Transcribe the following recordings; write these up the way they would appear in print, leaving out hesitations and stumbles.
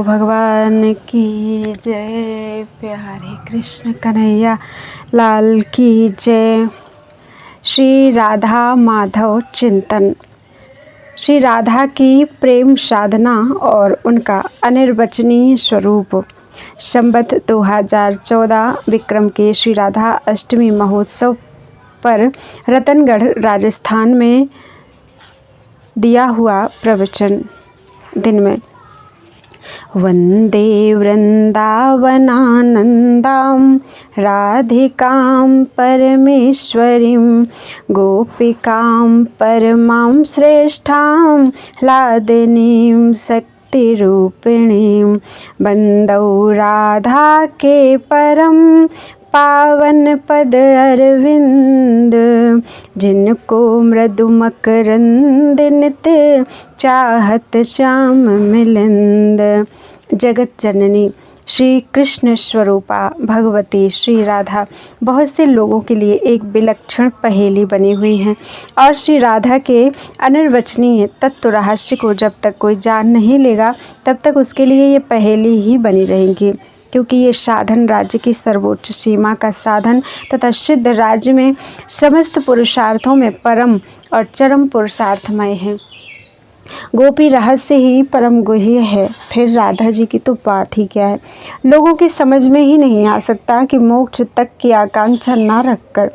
भगवान की जय। प्यारे कृष्ण कन्हैया लाल की जय। श्री राधा माधव चिंतन। श्री राधा की प्रेम साधना और उनका अनिर्वचनीय स्वरूप। संवत 2014 विक्रम के श्री राधा अष्टमी महोत्सव पर रतनगढ़ राजस्थान में दिया हुआ प्रवचन। दिन में वंदे वृंदावनानंदां राधिकां परमेश्वरीं गोपिकां परमां श्रेष्ठां लादिनीं शक्तिरूपिणीं वंदौ राधा के परम पावन पद अरविंद जिनको मृदु मकरंद नित्य चाहत श्याम मिलिंद। जगत जननी श्री कृष्ण स्वरूपा भगवती श्री राधा बहुत से लोगों के लिए एक विलक्षण पहेली बनी हुई हैं और श्री राधा के अनिर्वचनीय तत्व रहस्य को जब तक कोई जान नहीं लेगा तब तक उसके लिए ये पहेली ही बनी रहेंगी, क्योंकि ये साधन राज्य की सर्वोच्च सीमा का साधन तथा सिद्ध राज्य में समस्त पुरुषार्थों में परम और चरम पुरुषार्थमय है। गोपी रहस्य ही परम गुह्य है, फिर राधा जी की तो बात ही क्या है। लोगों की समझ में ही नहीं आ सकता कि मोक्ष तक की आकांक्षा न रखकर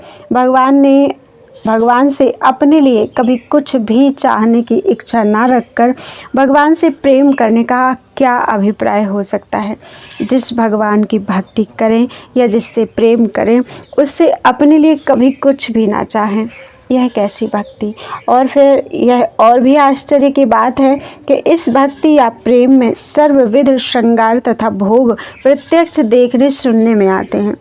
भगवान से अपने लिए कभी कुछ भी चाहने की इच्छा ना रखकर भगवान से प्रेम करने का क्या अभिप्राय हो सकता है। जिस भगवान की भक्ति करें या जिससे प्रेम करें उससे अपने लिए कभी कुछ भी ना चाहें, यह कैसी भक्ति। और फिर यह और भी आश्चर्य की बात है कि इस भक्ति या प्रेम में सर्वविध श्रृंगार तथा भोग प्रत्यक्ष देखने सुनने में आते हैं।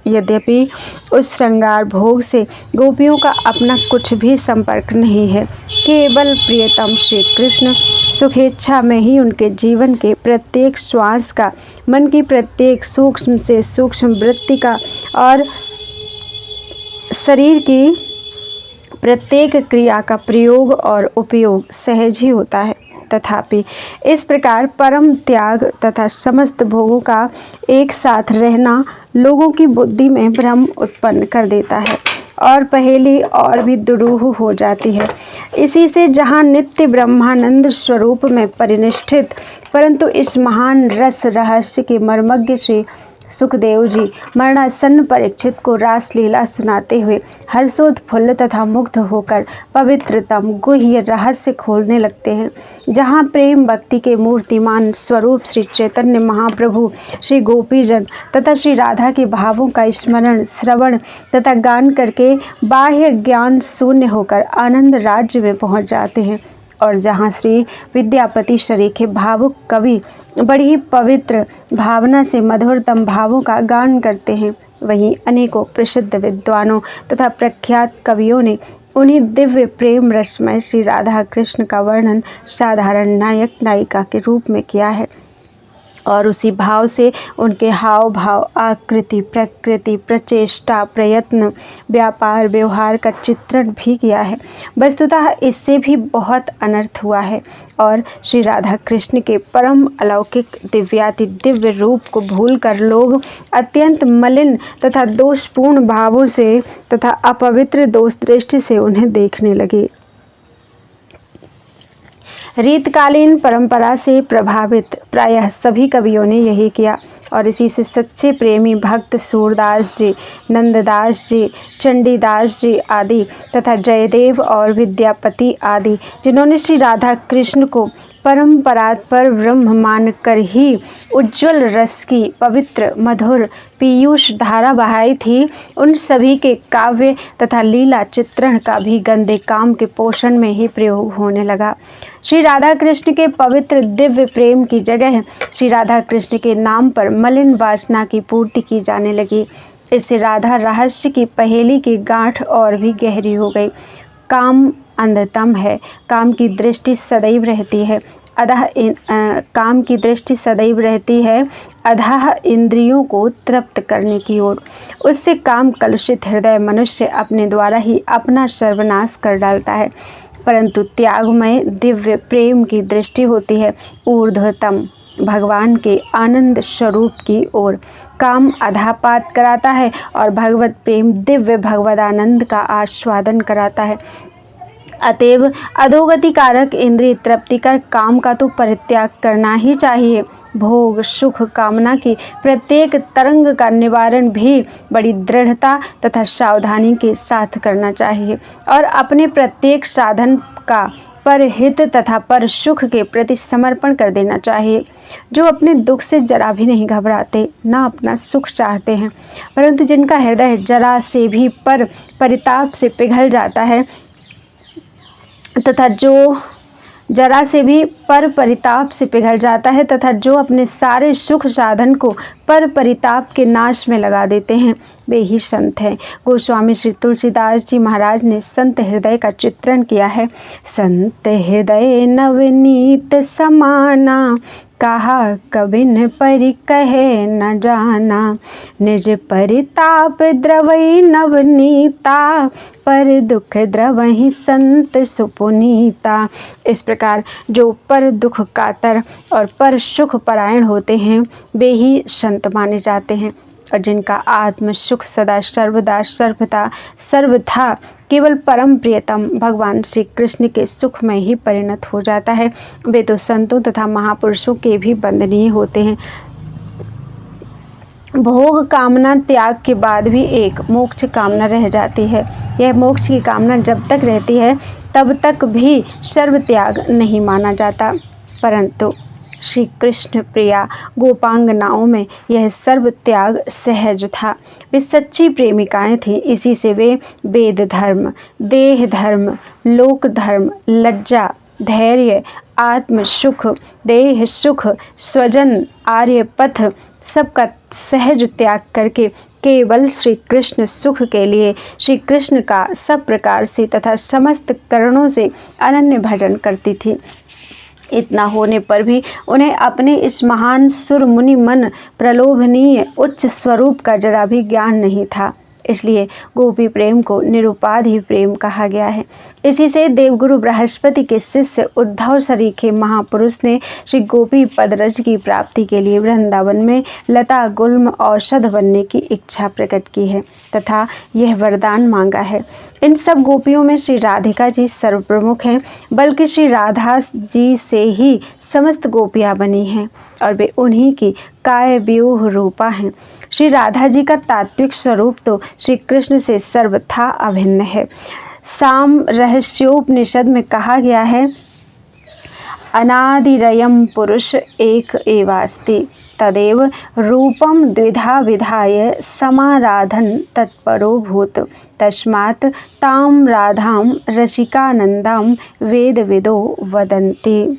यद्यपि उस श्रृंगार भोग से गोपियों का अपना कुछ भी संपर्क नहीं है, केवल प्रियतम श्री कृष्ण सुखेच्छा में ही उनके जीवन के प्रत्येक श्वास का, मन की प्रत्येक सूक्ष्म से सूक्ष्म वृत्ति का और शरीर की प्रत्येक क्रिया का प्रयोग और उपयोग सहज ही होता है। तथापि इस प्रकार परम त्याग तथा समस्त भोगों का एक साथ रहना लोगों की बुद्धि में भ्रम उत्पन्न कर देता है और पहेली और भी दुरूह हो जाती है। इसी से जहाँ नित्य ब्रह्मानंद स्वरूप में परिनिष्ठित परंतु इस महान रस रहस्य के मर्मज्ञ श्री सुखदेव जी मरणासन्न परीक्षित को रासलीला सुनाते हुए हर्षोत्फुल्ल तथा मुग्ध होकर पवित्रतम गुह्य रहस्य खोलने लगते हैं। जहाँ प्रेम भक्ति के मूर्तिमान स्वरूप श्री चैतन्य महाप्रभु, श्री गोपीजन तथा श्री राधा के भावों का स्मरण, श्रवण तथा गान करके बाह्य ज्ञान शून्य होकर आनंद राज्य में पहुँच जाते हैं और जहाँ श्री विद्यापति शरीखे भावुक कवि बड़ी ही पवित्र भावना से मधुरतम भावों का गान करते हैं, वहीं अनेकों प्रसिद्ध विद्वानों तथा प्रख्यात कवियों ने उन्हीं दिव्य प्रेम रसमय श्री राधा कृष्ण का वर्णन साधारण नायक नायिका के रूप में किया है और उसी भाव से उनके हाव भाव, आकृति, प्रकृति, प्रचेष्टा, प्रयत्न, व्यापार, व्यवहार का चित्रण भी किया है। वस्तुतः इससे भी बहुत अनर्थ हुआ है और श्री राधा कृष्ण के परम अलौकिक दिव्याति दिव्य रूप को भूलकर लोग अत्यंत मलिन तथा दोषपूर्ण भावों से तथा अपवित्र दोष दृष्टि से उन्हें देखने लगे। रीतकालीन परंपरा से प्रभावित प्रायः सभी कवियों ने यही किया और इसी से सच्चे प्रेमी भक्त सूरदास जी, नंददास जी, चंडीदास जी आदि तथा जयदेव और विद्यापति आदि, जिन्होंने श्री राधा कृष्ण को परम्परात पर ब्रह्म मानकर ही उज्ज्वल रस की पवित्र मधुर पीयूष धारा बहाई थी, उन सभी के काव्य तथा लीला चित्रण का भी गंदे काम के पोषण में ही प्रयोग होने लगा। श्री राधा कृष्ण के पवित्र दिव्य प्रेम की जगह श्री राधा कृष्ण के नाम पर मलिन वासना की पूर्ति की जाने लगी। इससे राधा रहस्य की पहेली की गांठ और भी गहरी हो गई। काम अंधतम है, काम की दृष्टि सदैव रहती है अधः इंद्रियों को तृप्त करने की ओर। उससे काम कलुषित हृदय मनुष्य अपने द्वारा ही अपना सर्वनाश कर डालता है, परंतु त्यागमय दिव्य प्रेम की दृष्टि होती है ऊर्ध्वतम, भगवान के आनंद स्वरूप की ओर काम आधापात कराता है और भगवत प्रेम दिव्य भगवदानंद का आस्वादन कराता है। अतएव अधोगति कारक इंद्रिय तृप्ति कर काम का तो परित्याग करना ही चाहिए। भोग सुख कामना की प्रत्येक तरंग का निवारण भी बड़ी दृढ़ता तथा सावधानी के साथ करना चाहिए और अपने प्रत्येक साधन का परहित तथा पर सुख के प्रति समर्पण कर देना चाहिए। जो अपने दुख से जरा भी नहीं घबराते, ना अपना सुख चाहते हैं, परंतु जिनका हृदय जरा से भी पर परिताप से पिघल जाता है तथा जो जरा से भी पर परिताप से पिघल जाता है तथा जो अपने सारे सुख साधन को पर परिताप के नाश में लगा देते हैं, वे ही संत हैं। गोस्वामी श्री तुलसीदास जी महाराज ने संत हृदय का चित्रण किया है। संत हृदय नवनीत समाना, कहा कबिन परि कहे न जाना। निज परिताप द्रवई नवनीता, पर दुख द्रवहि संत सुपुनीता। इस प्रकार जो पर दुख कातर और पर सुख परायण होते हैं, वे ही संत माने जाते हैं और जिनका आत्म सुख सदा सर्वदा सर्वथा सर्वथा केवल परम प्रियतम भगवान श्री कृष्ण के सुख में ही परिणत हो जाता है, वे तो संतों तथा महापुरुषों के भी वंदनीय होते हैं। भोग कामना त्याग के बाद भी एक मोक्ष कामना रह जाती है। यह मोक्ष की कामना जब तक रहती है तब तक भी सर्व त्याग नहीं माना जाता, परंतु श्री कृष्ण प्रिया गोपांगनाओं में यह सर्व त्याग सहज था। वे सच्ची प्रेमिकाएं थीं, इसी से वे वेद धर्म, देह धर्म, लोक धर्म, लज्जा, धैर्य, आत्म सुख, देह सुख, स्वजन, आर्य पथ सबका सहज त्याग करके केवल श्री कृष्ण सुख के लिए श्री कृष्ण का सब प्रकार से तथा समस्त करणों से अनन्य भजन करती थी। इतना होने पर भी उन्हें अपने इस महान सुर मुनि मन प्रलोभनीय उच्च स्वरूप का जरा भी ज्ञान नहीं था, इसलिए गोपी प्रेम को निरुपाधि प्रेम कहा गया है। इसी से देवगुरु बृहस्पति के शिष्य उद्धव सरीखे महापुरुष ने श्री गोपी पदरज की प्राप्ति के लिए वृंदावन में लता गुल्म औषध बनने की इच्छा प्रकट की है तथा यह वरदान मांगा है। इन सब गोपियों में श्री राधिका जी सर्वप्रमुख हैं, बल्कि श्री राधा जी से ही समस्त गोपियाँ बनी हैं और वे उन्हीं की काय व्यूह रूपा हैं। श्री राधा जी का तात्विक स्वरूप तो श्री कृष्ण से सर्वथा अभिन्न है। साम रहस्योपनिषद में कहा गया है, अनादिरयम पुरुष एक एवास्ति, तदेव रूपम द्विधा विधाय समाराधन तत्परो भूत, तस्मात् ताम राधाम रसिकानंदाम वेद विदो वदन्ति।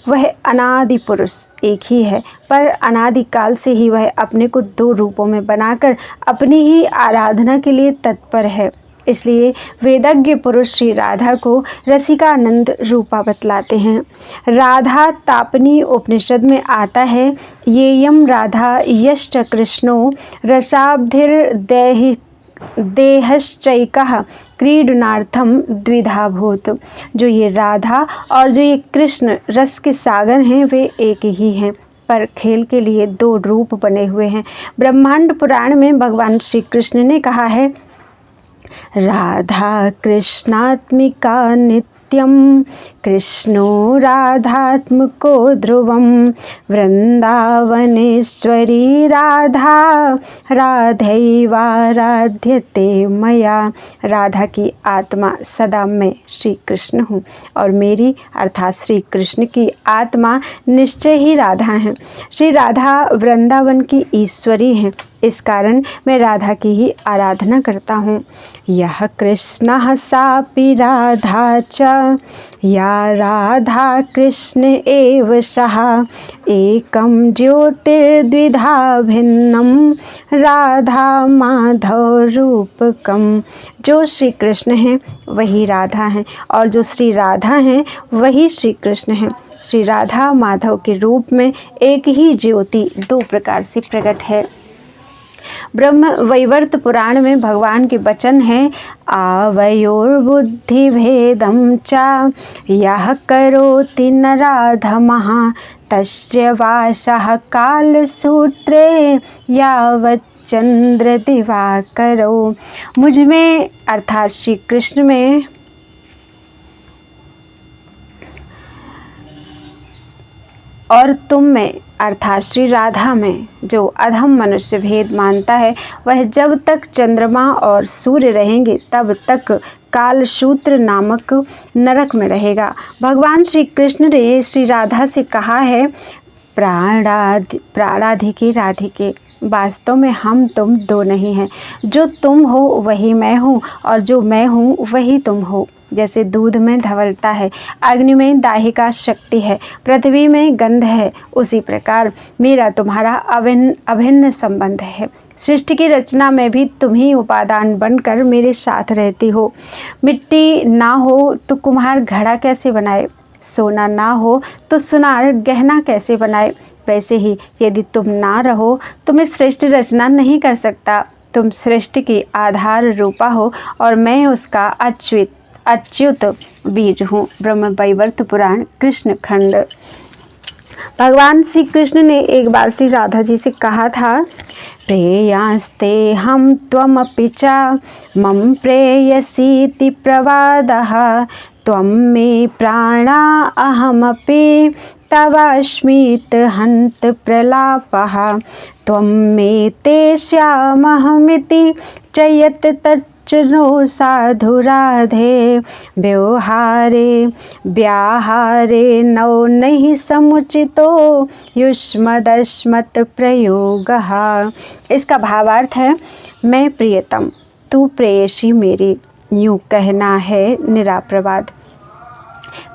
वह अनादि पुरुष एक ही है, पर अनादिकाल से ही वह अपने को दो रूपों में बनाकर अपनी ही आराधना के लिए तत्पर है। इसलिए वेदज्ञ पुरुष श्री राधा को रसिकानंद रूपा बतलाते हैं। राधा तापनी उपनिषद में आता है, येयम राधा यश्च कृष्णो रसाब्धिर्देहि देहश्चैकः क्रीडनार्थम द्विधाभूत। जो ये राधा और जो ये कृष्ण रस के सागर हैं, वे एक ही हैं, पर खेल के लिए दो रूप बने हुए हैं। ब्रह्मांड पुराण में भगवान श्री कृष्ण ने कहा है, राधा कृष्णात्मिका नित्यम, कृष्णो राधात्मको ध्रुवम, वृंदावनेश्वरी राधा राधैवाराध्यते मया। राधा की आत्मा सदा मैं श्री कृष्ण हूँ और मेरी अर्थात श्री कृष्ण की आत्मा निश्चय ही राधा है। श्री राधा वृंदावन की ईश्वरी हैं, इस कारण मैं राधा की ही आराधना करता हूँ। यह कृष्ण सापि राधा च, या राधा कृष्ण एव सः, एकम ज्योतिर्द्विधा भिन्नम, राधा माधव रूपकम। जो श्री कृष्ण हैं वही राधा हैं और जो श्री राधा हैं वही श्री कृष्ण हैं। श्री राधा माधव के रूप में एक ही ज्योति दो प्रकार से प्रकट है। ब्रह्म वैवर्त पुराण में भगवान के वचन हैं, आवयोर्बुद्धि भेदम च यः करोति नराधमः, तस्य वासः कालसूत्रे यावत् चंद्र दिवाकरो। मुझ में अर्थात श्री कृष्ण में और तुम में अर्थात श्री राधा में जो अधम मनुष्य भेद मानता है, वह जब तक चंद्रमा और सूर्य रहेंगे तब तक कालसूत्र नामक नरक में रहेगा। भगवान श्री कृष्ण ने श्री राधा से कहा है, प्राणाधिके राधिके, वास्तव में हम तुम दो नहीं हैं। जो तुम हो वही मैं हूँ और जो मैं हूँ वही तुम हो। जैसे दूध में धवलता है, अग्नि में दाहिका शक्ति है, पृथ्वी में गंध है, उसी प्रकार मेरा तुम्हारा अभिन्न संबंध है। सृष्टि की रचना में भी तुम ही उपादान बनकर मेरे साथ रहती हो। मिट्टी ना हो तो कुम्हार घड़ा कैसे बनाए, सोना ना हो तो सुनार गहना कैसे बनाए। वैसे ही यदि तुम ना रहो तो मैं सृष्टि रचना नहीं कर सकता। तुम सृष्टि की आधार रूपा हो और मैं उसका अच्युत बीज हूँ। ब्रह्म वैवर्त पुराण कृष्ण खंड। भगवान श्री कृष्ण ने एक बार श्री राधा जी से कहा था, प्रेयांस्ते हम त्वमपि च मम प्रेयसीति प्रवादः, त्वं मे प्राणा अहमपि तवास्मीत हन्त प्रलापः, त्वं मे ते श्यामहमिति च यत् तच्चनो साधु राधे, व्यवहारे व्याहारे नौ नहीं समुचितो युष्मदस्मत् प्रयोगः। इसका भावार्थ है, मैं प्रियतम तू प्रेयसी मेरी, यूँ कहना है निराप्रवाद।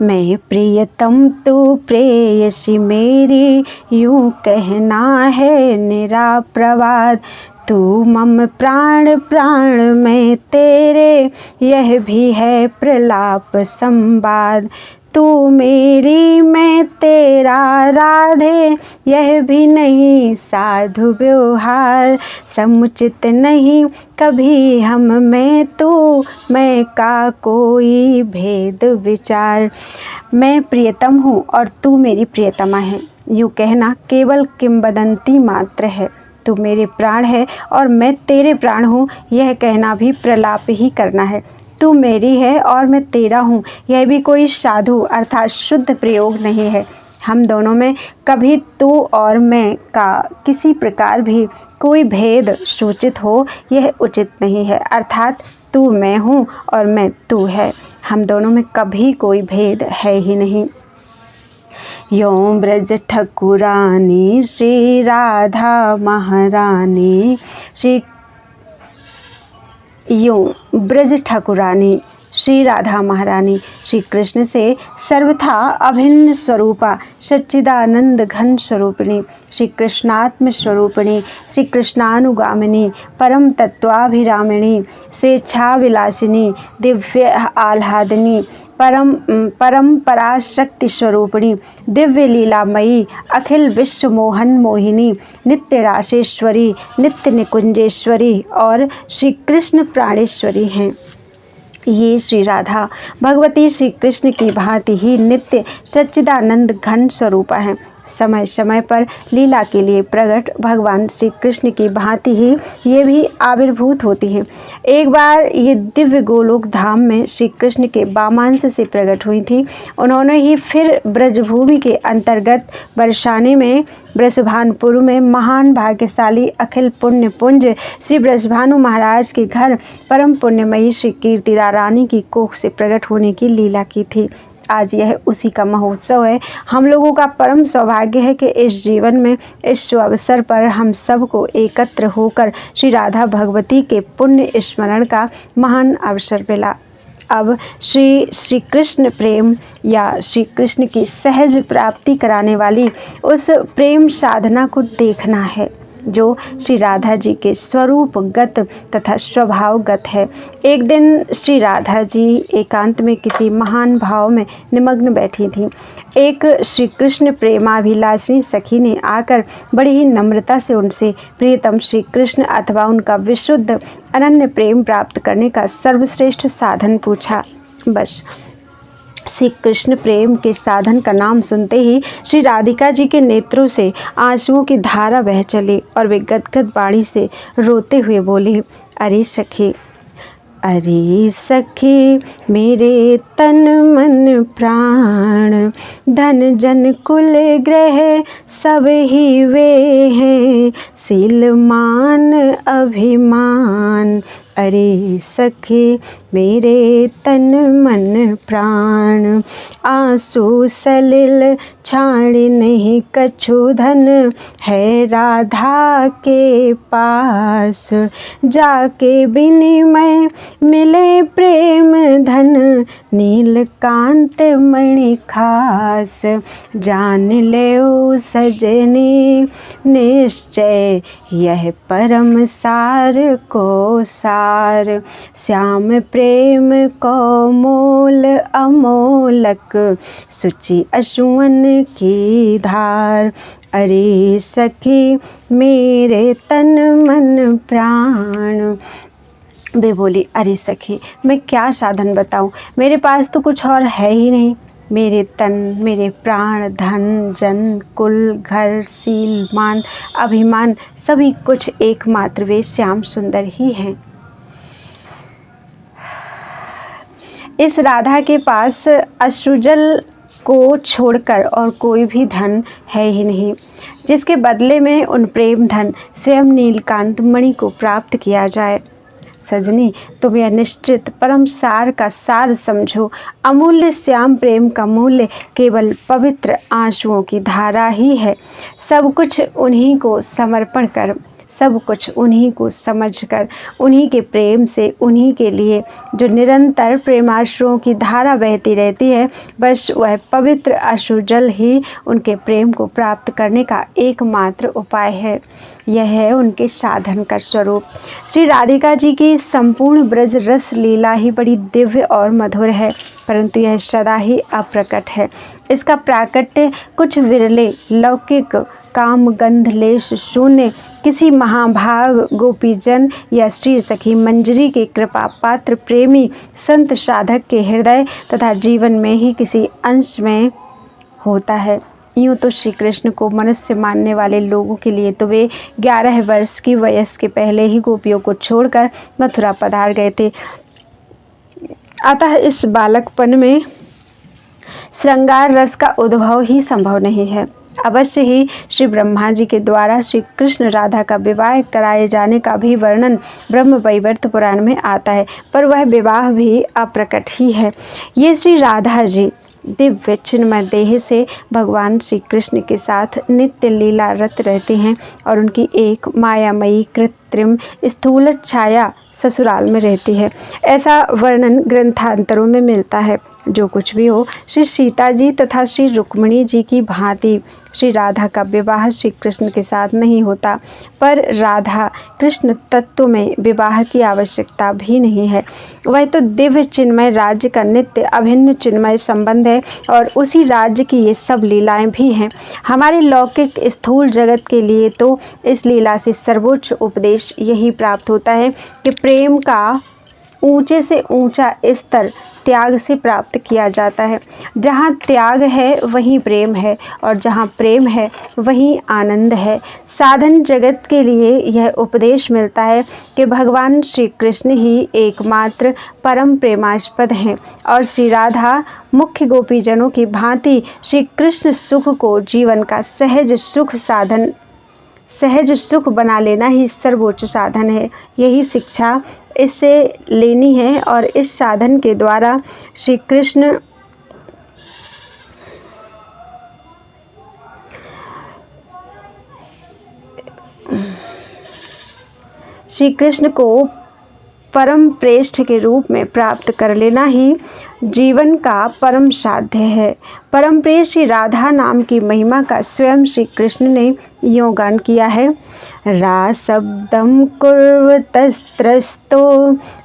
मैं प्रियतम तू प्रेयसी मेरी, यूँ कहना है निराप्रवाद। तू मम प्राण प्राण में तेरे, यह भी है प्रलाप संवाद। तू मेरी मैं तेरा राधे, यह भी नहीं साधु व्यवहार। समुचित नहीं कभी हम में तू, मैं का कोई भेद विचार। मैं प्रियतम हूँ और तू मेरी प्रियतमा है, यूँ कहना केवल किंवदंती मात्र है। तू मेरे प्राण है और मैं तेरे प्राण हूँ, यह कहना भी प्रलाप ही करना है। तू मेरी है और मैं तेरा हूँ, यह भी कोई साधु अर्थात शुद्ध प्रयोग नहीं है। हम दोनों में कभी तू और मैं का किसी प्रकार भी कोई भेद सूचित हो, यह उचित नहीं है। अर्थात तू मैं हूँ और मैं तू है, हम दोनों में कभी कोई भेद है ही नहीं। यो ब्रज ठकुरानी श्री राधा महारानी, यूँ ब्रज ठाकुरानी श्री राधा महारानी श्री कृष्ण से सर्वथा अभिन्न स्वरूपा सच्चिदानंद घन स्वरूपिणी श्री कृष्णात्म स्वरूपिणी श्री कृष्णानुगामिनी परम तत्वाभिरामिणी स्वेच्छा विलासिनी दिव्य आह्लादिनी परम पराशक्ति स्वरूपिणी दिव्य लीलामयी अखिल विश्व मोहन मोहिनी नित्य राशेश्वरी नित्य निकुंजेश्वरी और श्री कृष्ण प्राणेश्वरी हैं। ये श्री राधा भगवती श्री कृष्ण की भांति ही नित्य सच्चिदानंद घन स्वरूपा है। समय समय पर लीला के लिए प्रकट भगवान श्री कृष्ण की भांति ही ये भी आविर्भूत होती हैं। एक बार ये दिव्य गोलोक धाम में श्री कृष्ण के वामांश से प्रकट हुई थी। उन्होंने ही फिर ब्रजभूमि के अंतर्गत बरसाने में ब्रजभानपुर में महान भाग्यशाली अखिल पुण्य पुंज श्री ब्रजभानु महाराज के घर परम पुण्यमयी श्री कीर्तिदा रानी की कोख से प्रकट होने की लीला की थी। आज यह उसी का महोत्सव है। हम लोगों का परम सौभाग्य है कि इस जीवन में इस अवसर पर हम सबको एकत्र होकर श्री राधा भगवती के पुण्य स्मरण का महान अवसर मिला। अब श्री कृष्ण प्रेम या श्री कृष्ण की सहज प्राप्ति कराने वाली उस प्रेम साधना को देखना है जो श्री राधा जी के स्वरूपगत तथा स्वभावगत है। एक दिन श्री राधा जी एकांत में किसी महान भाव में निमग्न बैठी थीं। एक श्री कृष्ण प्रेमाभिलाषिनी सखी ने आकर बड़ी ही नम्रता से उनसे प्रियतम श्री कृष्ण अथवा उनका विशुद्ध अनन्य प्रेम प्राप्त करने का सर्वश्रेष्ठ साधन पूछा। बस श्री कृष्ण प्रेम के साधन का नाम सुनते ही श्री राधिका जी के नेत्रों से आंसुओं की धारा बह चली और वे गदगद वाणी से रोते हुए बोली, अरे सखी, अरे सखी, मेरे तन मन प्राण, धन जन कुल ग्रह सब ही वे हैं, शील मान अभिमान। अरे सखी, मेरे तन मन प्राण, आंसू सलिल छाड़ नहीं कछु धन, है राधा के पास जाके विनिमय मिले प्रेम धन, नीलकांत मणि खास। जान ले ओ सजनी निश्चय यह परम सार को सार, श्याम प्रेम को मोल अमोलक, सुचि अश्वन की धार। अरे सखी, मेरे तन मन प्राण। वे बोली, अरे सखी, मैं क्या साधन बताऊं, मेरे पास तो कुछ और है ही नहीं। मेरे तन, मेरे प्राण, धन जन कुल घर शील मान अभिमान सभी कुछ एकमात्र वे श्याम सुंदर ही हैं। इस राधा के पास अश्रुजल को छोड़कर और कोई भी धन है ही नहीं, जिसके बदले में उन प्रेम धन स्वयं नीलकांत मणि को प्राप्त किया जाए। सजनी, तुम यह निश्चित परम सार का सार समझो। अमूल्य श्याम प्रेम का मूल्य केवल पवित्र आंसुओं की धारा ही है। सब कुछ उन्हीं को समर्पण कर, सब कुछ उन्हीं को समझकर, उन्हीं के प्रेम से, उन्हीं के लिए जो निरंतर प्रेमाश्रुओं की धारा बहती रहती है, बस वह पवित्र अश्रु जल ही उनके प्रेम को प्राप्त करने का एकमात्र उपाय है। यह है उनके साधन का स्वरूप। श्री राधिका जी की संपूर्ण ब्रज रस लीला ही बड़ी दिव्य और मधुर है, परंतु यह सदा ही अप्रकट है। इसका प्राकट्य कुछ विरले लौकिक काम गंध लेश शून्य किसी महाभाग गोपीजन या श्री सखी मंजरी के कृपा पात्र प्रेमी संत साधक के हृदय तथा जीवन में ही किसी अंश में होता है। यूँ तो श्री कृष्ण को मनुष्य मानने वाले लोगों के लिए तो वे 11 वर्ष की वयस के पहले ही गोपियों को छोड़कर मथुरा पधार गए थे। अतः इस बालकपन में श्रृंगार रस का उद्भव ही संभव नहीं है। अवश्य ही श्री ब्रह्मा जी के द्वारा श्री कृष्ण राधा का विवाह कराए जाने का भी वर्णन ब्रह्म वैवर्त पुराण में आता है, पर वह विवाह भी अप्रकट ही है। ये श्री राधा जी दिव्य चिन्मय देह से भगवान श्री कृष्ण के साथ नित्य लीला रत रहते हैं और उनकी एक मायामयी कृत्रिम स्थूल छाया ससुराल में रहती है। ऐसा वर्णन ग्रंथांतरों में मिलता है। जो कुछ भी हो, श्री सीता जी तथा श्री रुक्मिणी जी की भांति श्री राधा का विवाह श्री कृष्ण के साथ नहीं होता, पर राधा कृष्ण तत्व में विवाह की आवश्यकता भी नहीं है। वह तो दिव्य चिन्मय राज्य का नित्य अभिन्न चिन्मय संबंध है और उसी राज्य की ये सब लीलाएं भी हैं। हमारे लौकिक स्थूल जगत के लिए तो इस लीला से सर्वोच्च उपदेश यही प्राप्त होता है कि प्रेम का ऊंचे से ऊंचा स्तर त्याग से प्राप्त किया जाता है। जहाँ त्याग है वहीं प्रेम है और जहाँ प्रेम है वहीं आनंद है। साधन जगत के लिए यह उपदेश मिलता है कि भगवान श्री कृष्ण ही एकमात्र परम प्रेमास्पद हैं और श्री राधा मुख्य गोपीजनों की भांति श्री कृष्ण सुख को जीवन का सहज सुख बना लेना ही सर्वोच्च साधन है। यही शिक्षा इससे लेनी है और इस साधन के द्वारा श्री कृष्ण को परम प्रेष्ठ के रूप में प्राप्त कर लेना ही जीवन का परम साध्य है। परम प्रिय श्री राधा नाम की महिमा का स्वयं श्री कृष्ण ने यों गान किया है। राशब्दं कुर्वतस्त्रस्तो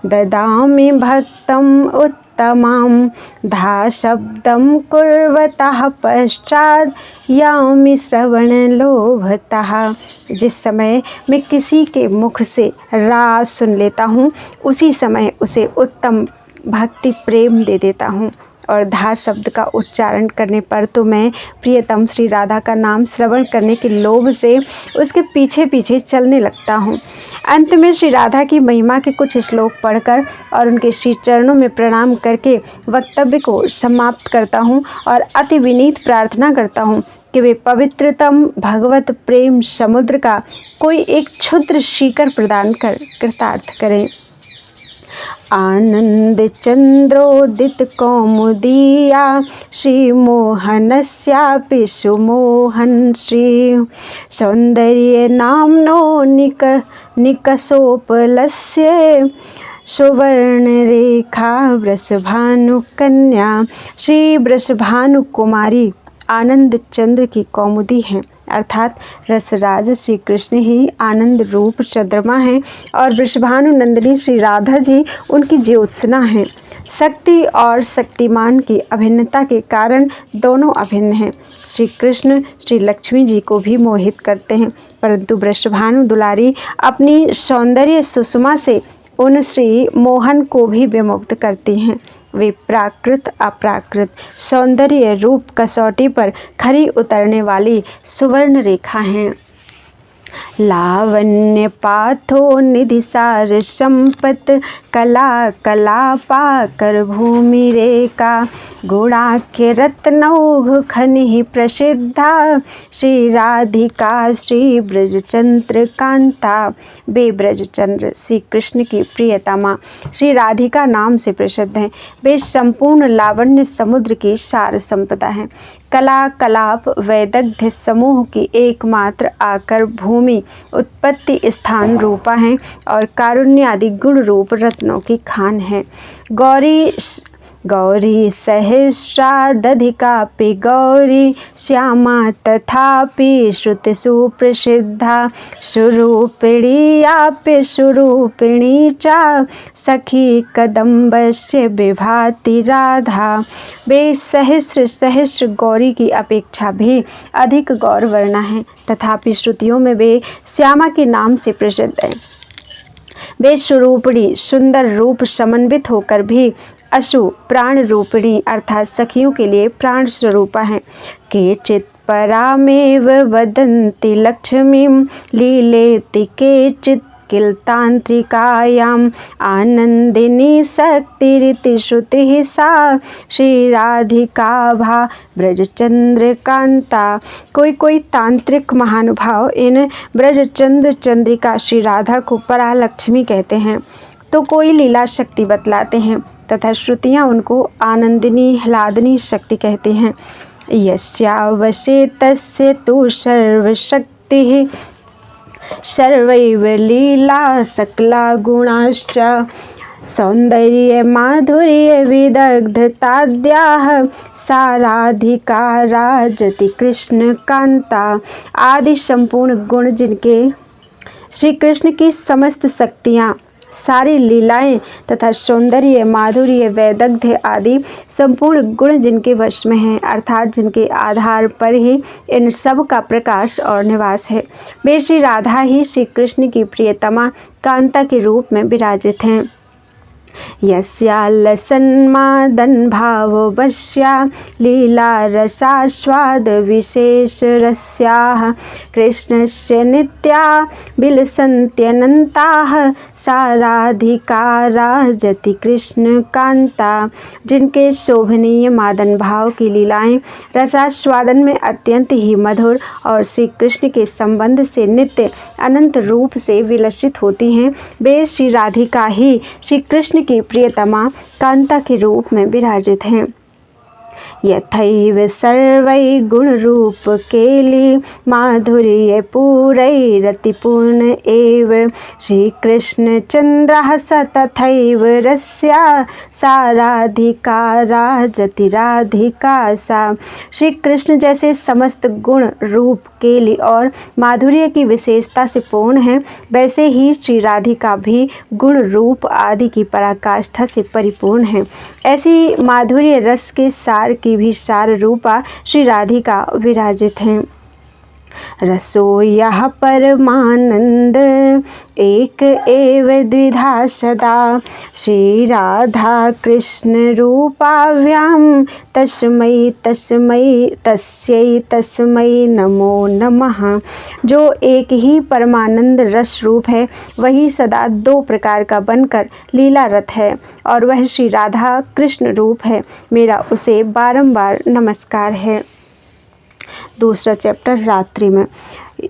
ददामि भक्तम् उत्तमं, धाशब्दं कुर्वतः पश्चात् यामि श्रवणलोभतः। जिस समय मैं किसी के मुख से रा सुन लेता हूँ, उसी समय उसे उत्तम भक्ति प्रेम दे देता हूँ और धा शब्द का उच्चारण करने पर तो मैं प्रियतम श्री राधा का नाम श्रवण करने के लोभ से उसके पीछे पीछे चलने लगता हूँ। अंत में श्री राधा की महिमा के कुछ श्लोक पढ़कर और उनके श्री चरणों में प्रणाम करके वक्तव्य को समाप्त करता हूँ और अति विनीत प्रार्थना करता हूँ कि वे पवित्रतम भगवत प्रेम समुद्र का कोई एक क्षुद्र शिखर प्रदान कर कृतार्थ करें। आनंद चंद्रोदित कौमुदीया श्री मोहनस्यापि सुमोहन श्री सौंदर्य नाम्नो निकषोपलस्य सुवर्णरेखा वृषभानुकन्या श्री वृषभानु कुमारी आनंद चंद्र की कौमुदी हैं, अर्थात रसराज श्री कृष्ण ही आनंद रूप चंद्रमा हैं और वृषभानु नंदिनी श्री राधा जी उनकी ज्योत्सना हैं। शक्ति और शक्तिमान की अभिन्नता के कारण दोनों अभिन्न हैं। श्री कृष्ण श्री लक्ष्मी जी को भी मोहित करते हैं, परंतु वृषभानु दुलारी अपनी सौंदर्य सुषमा से उन श्री मोहन को भी विमुक्त करती हैं। वे प्राकृत अप्राकृत सौंदर्य रूप कसौटी पर खरी उतरने वाली सुवर्ण रेखा हैं। लावण्य पाथो निधि सार संपत कला कला पाकर भूमि रेखा गुणाख्य रत्नौघ खनि प्रसिद्धा श्री राधिका श्री ब्रजचंद्र कांता। वे ब्रजचंद्र श्री कृष्ण की प्रियतमा श्री राधिका नाम से प्रसिद्ध हैं। वे संपूर्ण लावण्य समुद्र की सार संपदा हैं। कला कलाप वैदग्ध्य समूह की एकमात्र आकर भूमि उत्पत्ति स्थान रूपा हैं और कारुण्य आदि गुण रूप रत्नों की खान है। गौरी सहस्रादधिकापि गौरी श्यामा तथापि श्रुति सुप्रसिद्धा सुरूपिणीयापि सुरूपिणी च सखी कदम्बस्य विभाति राधा। वे सहस्र सहस्र गौरी की अपेक्षा भी अधिक गौरवर्णा हैं, तथापि श्रुतियों में वे श्यामा के नाम से प्रसिद्ध हैं। वे स्वरूपिणी सुंदर रूप समन्वित होकर भी अशु प्राण रूपिणी अर्थात सखियों के लिए प्राण स्वरूपा हैं। केचित् परामेव वदन्ति लक्ष्मीं लीलेति केचित् किलतांत्रिकायाम आनंदिनी शक्तिरिति श्रुतिः सा श्री राधिका भा ब्रजचंद्र कांता। कोई तांत्रिक महानुभाव इन ब्रजचंद्र चंद्रिका श्री राधा को परालक्ष्मी कहते हैं, तो कोई लीला शक्ति बतलाते हैं तथा श्रुतियाँ उनको आनंदिनी ह्लादिनी शक्ति कहते हैं। यस्यावशे तस्य तु सर्वशक्तिः सर्वैव लीला सकला गुणाश्च सौंदर्य माधुर्य विदग्धताद्याः सा राधिका राजति कृष्ण कांता। आदि संपूर्ण गुण जिनके श्री कृष्ण की समस्त शक्तियाँ सारी लीलाएं तथा सौंदर्य माधुर्य वैदग्ध्य आदि संपूर्ण गुण जिनके वश में हैं, अर्थात जिनके आधार पर ही इन सब का प्रकाश और निवास है, वे श्री राधा ही श्री कृष्ण की प्रियतमा कांता के रूप में विराजित हैं। यस्या लसन्मादन भाव वश्या लीला रसास्वाद विशेष रस्याः कृष्णस्य नित्या विलसन्त्यनन्ताः सा राधिका राजति कृष्ण कांता। जिनके शोभनीय मादन भाव की लीलाएं रसास्वादन में अत्यंत ही मधुर और श्री कृष्ण के संबंध से नित्य अनंत रूप से विलसित होती हैं, वे श्री राधिका ही श्री कृष्ण की प्रियतमा कांता के रूप में विराजित हैं। यथैव सर्वै गुण रूप केली माधुर्य पूरैरतिपूर्ण एव श्री कृष्ण चंद्रः स तथैव रस्या सा राधिका राजति राधिका सा। श्री कृष्ण जैसे समस्त गुण रूप केली और माधुर्य की विशेषता से पूर्ण है, वैसे ही श्री राधिका भी गुण रूप आदि की पराकाष्ठा से परिपूर्ण है। ऐसी माधुर्य रस के सार की भी सार रूपा श्री राधिका विराजित हैं। रसोया परमानंद एक एव द्विधा सदा। श्री राधा कृष्ण रूपाभ्याम तस्मै तस्मै तस्यै तस्मै नमो नमः। जो एक ही परमानंद रस रूप है वही सदा दो प्रकार का बनकर लीलारत है और वह श्री राधा कृष्ण रूप है। मेरा उसे बारंबार नमस्कार है। दूसरा चैप्टर रात्रि में।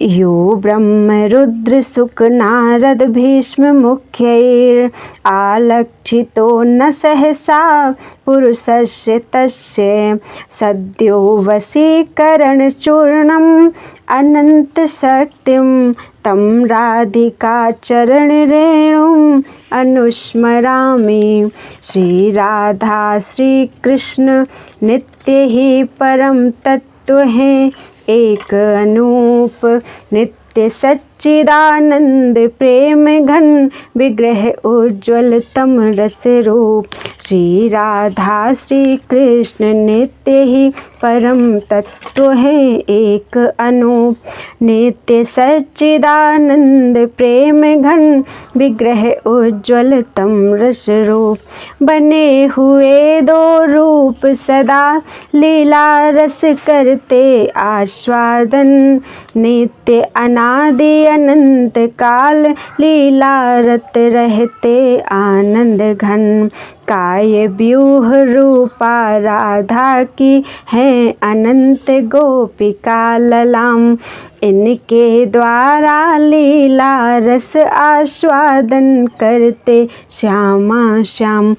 यो ब्रह्म रुद्र सुक नारद भीष्म मुख्यैर आलक्षितो न सहसा पुरुषस्य तस्य सद्यो वशीकरण चूर्णम अनंत शक्तिम तम राधिका चरण रेणुम अनुस्मरामि। श्री राधा श्री कृष्ण नित्य ही परम तत्व है, एक अनूप नित्य सच्चिदानंद प्रेम घन विग्रह उज्ज्वल तम रस रूप। श्री राधा श्री कृष्ण नित्य ही परम तत्व है, एक अनूप नित्य सच्चिदानंद प्रेम घन विग्रह उज्ज्वल तम रस रूप। बने हुए दो रूप सदा लीला रस करते आस्वादन, नित्य अनादि अनंत काल लीलारत रहते आनंद घन। काय व्यूह रूपा राधा की है अनंत गोपिका ललाम, इनके द्वारा लीला रस आस्वादन करते श्यामा श्याम।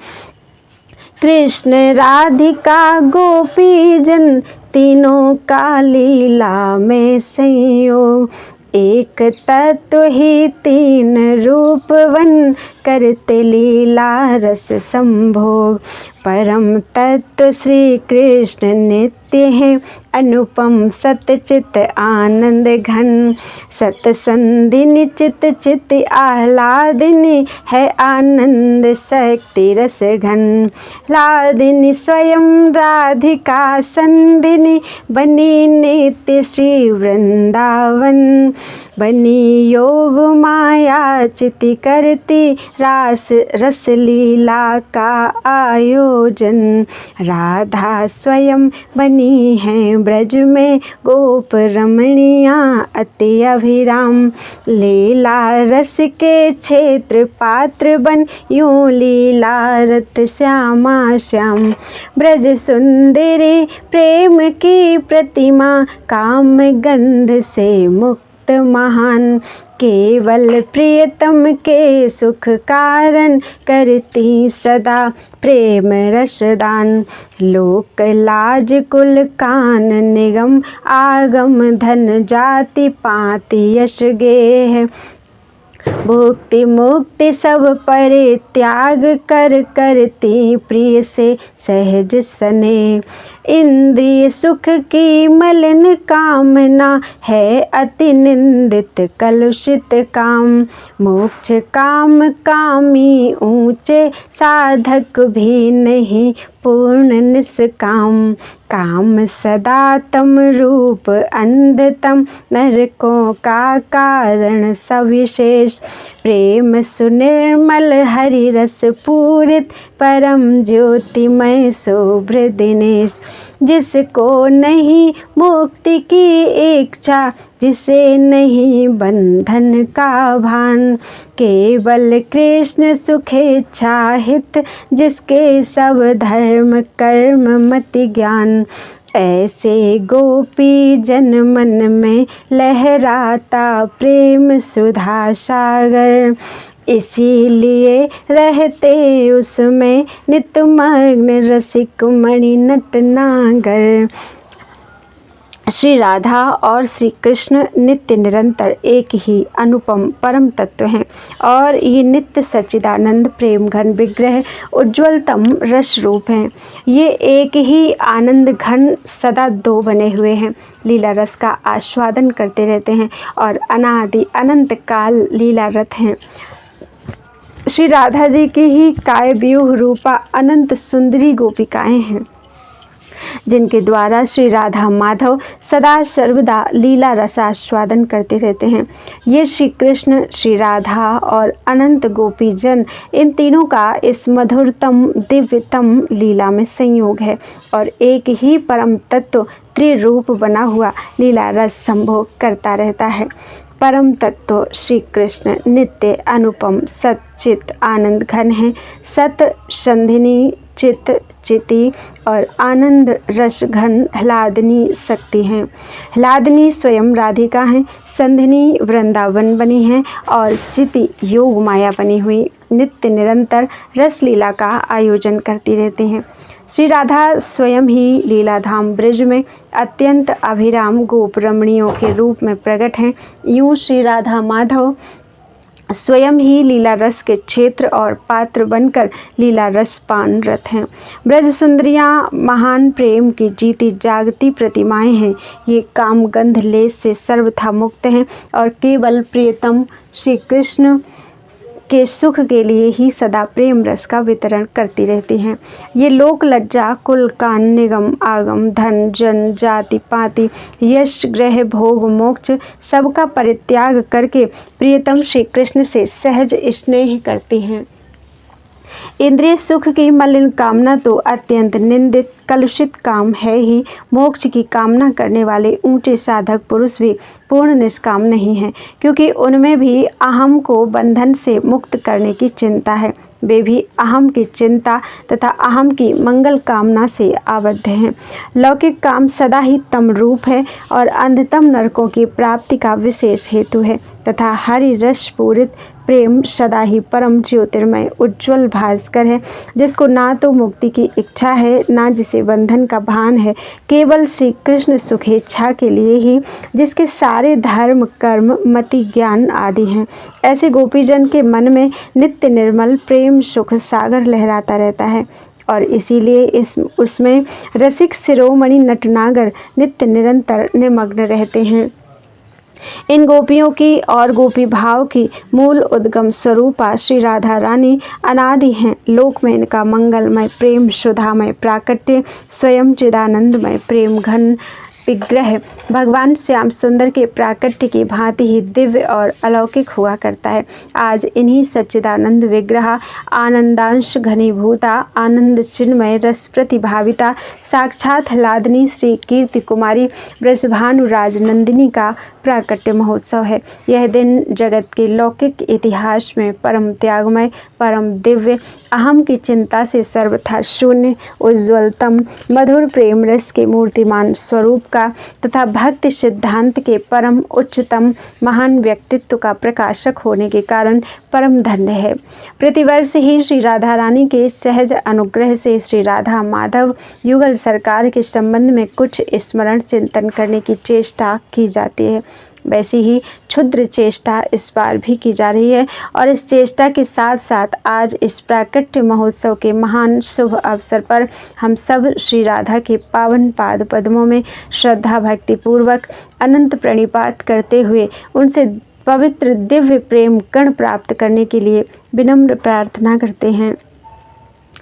कृष्ण राधिका गोपी जन तीनों का लीला में संयोग, एक तत्व ही तीन रूप वन करते लीला रस संभोग। परम तत्व श्री कृष्ण नित्य है अनुपम सतचित आनंद घन। सतसंधिनी चित चित आह्लादिनी है आनंद शक्ति रस घन। लादिनी स्वयं राधिका संधिनी बनी नित्य श्री वृंदावन। बनी योग माया चिति करती रास रस लीला का आयोजन। राधा स्वयं बनी है ब्रज में गोप रमणिया अति अभिराम। लीला रस के क्षेत्र पात्र बन यूं लीलारत श्यामा श्याम। ब्रज सुंदरी प्रेम की प्रतिमा काम गंध से मुक्त महान। केवल प्रियतम के सुख कारण करती सदा प्रेम रसदान। लोक लाज कुल कान निगम आगम धन जाति पाति यश गेह। भुक्ति मुक्ति सब परित्याग कर करती प्रिय से सहज सने। इंद्रिय सुख की मलिन कामना है अति निंदित कलुषित काम। मोक्ष काम कामी ऊंचे साधक भी नहीं पूर्ण निष्काम। काम सदा तम रूप अंधतम नरकों का कारण सविशेष। प्रेम सुनिर्मल हरि रस पूरित परम ज्योतिमय शुभ्र दिनेश। जिसको नहीं मुक्ति की इच्छा, जिसे नहीं बंधन का भान। केवल कृष्ण सुखेच्छा हित, जिसके सब धर्म कर्म मति ज्ञान। ऐसे गोपी जन मन में लहराता प्रेम सुधा सागर। इसीलिए रहते उसमें नित्यमग्न रसिक मणि नटनागर। श्री राधा और श्री कृष्ण नित्य निरंतर एक ही अनुपम परम तत्व हैं और ये नित्य सच्चिदानंद प्रेम घन विग्रह उज्ज्वलतम रस रूप हैं। ये एक ही आनंद घन सदा दो बने हुए हैं, लीला रस का आस्वादन करते रहते हैं और अनादि अनंत काल लीलारत हैं। श्री राधा जी की ही काय व्यूह रूपा अनंत सुंदरी गोपिकाएं हैं। जिनके द्वारा श्री राधा माधव सदा सर्वदा लीला रसास्वादन करते रहते हैं। ये श्री कृष्ण, श्री राधा और अनंत गोपी जन, इन तीनों का इस मधुरतम दिव्यतम लीला में संयोग है और एक ही परम तत्व त्रिरूप बना हुआ लीला रस संभोग करता रहता है। परम तत्व श्री कृष्ण नित्य अनुपम सच्चित आनंद घन है। सत संधिनी चित चिति और आनंद रस घन ह्लादिनी शक्ति हैं। ह्लादिनी स्वयं राधिका हैं, संधिनी वृंदावन बनी हैं और चिति योग माया बनी हुई नित्य निरंतर रसलीला का आयोजन करती रहती हैं। श्री राधा स्वयं ही लीलाधाम ब्रज में अत्यंत अभिराम गोप रमणियों के रूप में प्रकट हैं। यूँ श्री राधा माधव स्वयं ही लीला रस के क्षेत्र और पात्र बनकर लीला रस पान रत हैं। ब्रज सुंदरियाँ महान प्रेम की जीती जागती प्रतिमाएं हैं। ये काम गंध लेस से सर्वथा मुक्त हैं और केवल प्रियतम श्री कृष्ण के सुख के लिए ही सदा प्रेम रस का वितरण करती रहती हैं। ये लोक लज्जा कुल कान निगम आगम धन जन जाति पाति यश ग्रह भोग मोक्ष सबका परित्याग करके प्रियतम श्री कृष्ण से सहज स्नेह करती हैं। इंद्रिय सुख की मलिन कामना तो अत्यंत निंदित कलुषित काम है ही। मोक्ष की कामना करने वाले ऊंचे साधक पुरुष भी पूर्ण निष्काम नहीं हैं, क्योंकि उनमें भी अहम को बंधन से मुक्त करने की चिंता है। वे भी अहम की चिंता तथा अहम की मंगल कामना से आबद्ध हैं। लौकिक काम सदा ही तम रूप है और अंधतम नरकों की प्राप्ति का विशेष हेतु है तथा हरि रस पूरित प्रेम सदा ही परम ज्योतिर्मय उज्ज्वल भास्कर है, जिसको ना तो मुक्ति की इच्छा है ना जिसे बंधन का भान है। केवल श्री कृष्ण सुखेच्छा के लिए ही जिसके सारे धर्म कर्म मति ज्ञान आदि हैं। ऐसे गोपीजन के मन में नित्य निर्मल प्रेम सुख सागर लहराता रहता है और इसीलिए उसमें रसिक शिरोमणि नटनागर नित्य निरंतर निमग्न रहते हैं। इन गोपियों की और गोपी भाव की मूल उद्गम स्वरूपा श्री राधा रानी अनादि हैं। लोक में इनका मंगलमय प्रेम सुधामय प्राकट्य स्वयं चिदानंदमय प्रेम घन विग्रह भगवान श्याम सुंदर के प्राकट्य की भांति ही दिव्य और अलौकिक हुआ करता है। आज इन्हीं सच्चिदानंद विग्रह आनंदांश घनीभूता आनंद चिन्मय रस प्रतिभाविता साक्षात ह्लादिनी श्री कीर्ति कुमारी वृषभानुराज नंदिनी का प्राकट्य महोत्सव है। यह दिन जगत के लौकिक इतिहास में परम त्यागमय परम दिव्य अहम की चिंता से सर्वथा शून्य उज्ज्वलतम मधुर प्रेम रस के मूर्तिमान स्वरूप का तथा भक्ति सिद्धांत के परम उच्चतम महान व्यक्तित्व का प्रकाशक होने के कारण परम धन्य है। प्रतिवर्ष ही श्री राधा रानी के सहज अनुग्रह से श्री राधा माधव युगल सरकार के संबंध में कुछ स्मरण चिंतन करने की चेष्टा की जाती है। वैसी ही क्षुद्र चेष्टा इस बार भी की जा रही है और इस चेष्टा के साथ साथ आज इस प्राकट्य महोत्सव के महान शुभ अवसर पर हम सब श्री राधा के पावन पाद पद्मों में श्रद्धा भक्ति पूर्वक अनंत प्रणिपात करते हुए उनसे पवित्र दिव्य प्रेम कण प्राप्त करने के लिए विनम्र प्रार्थना करते हैं।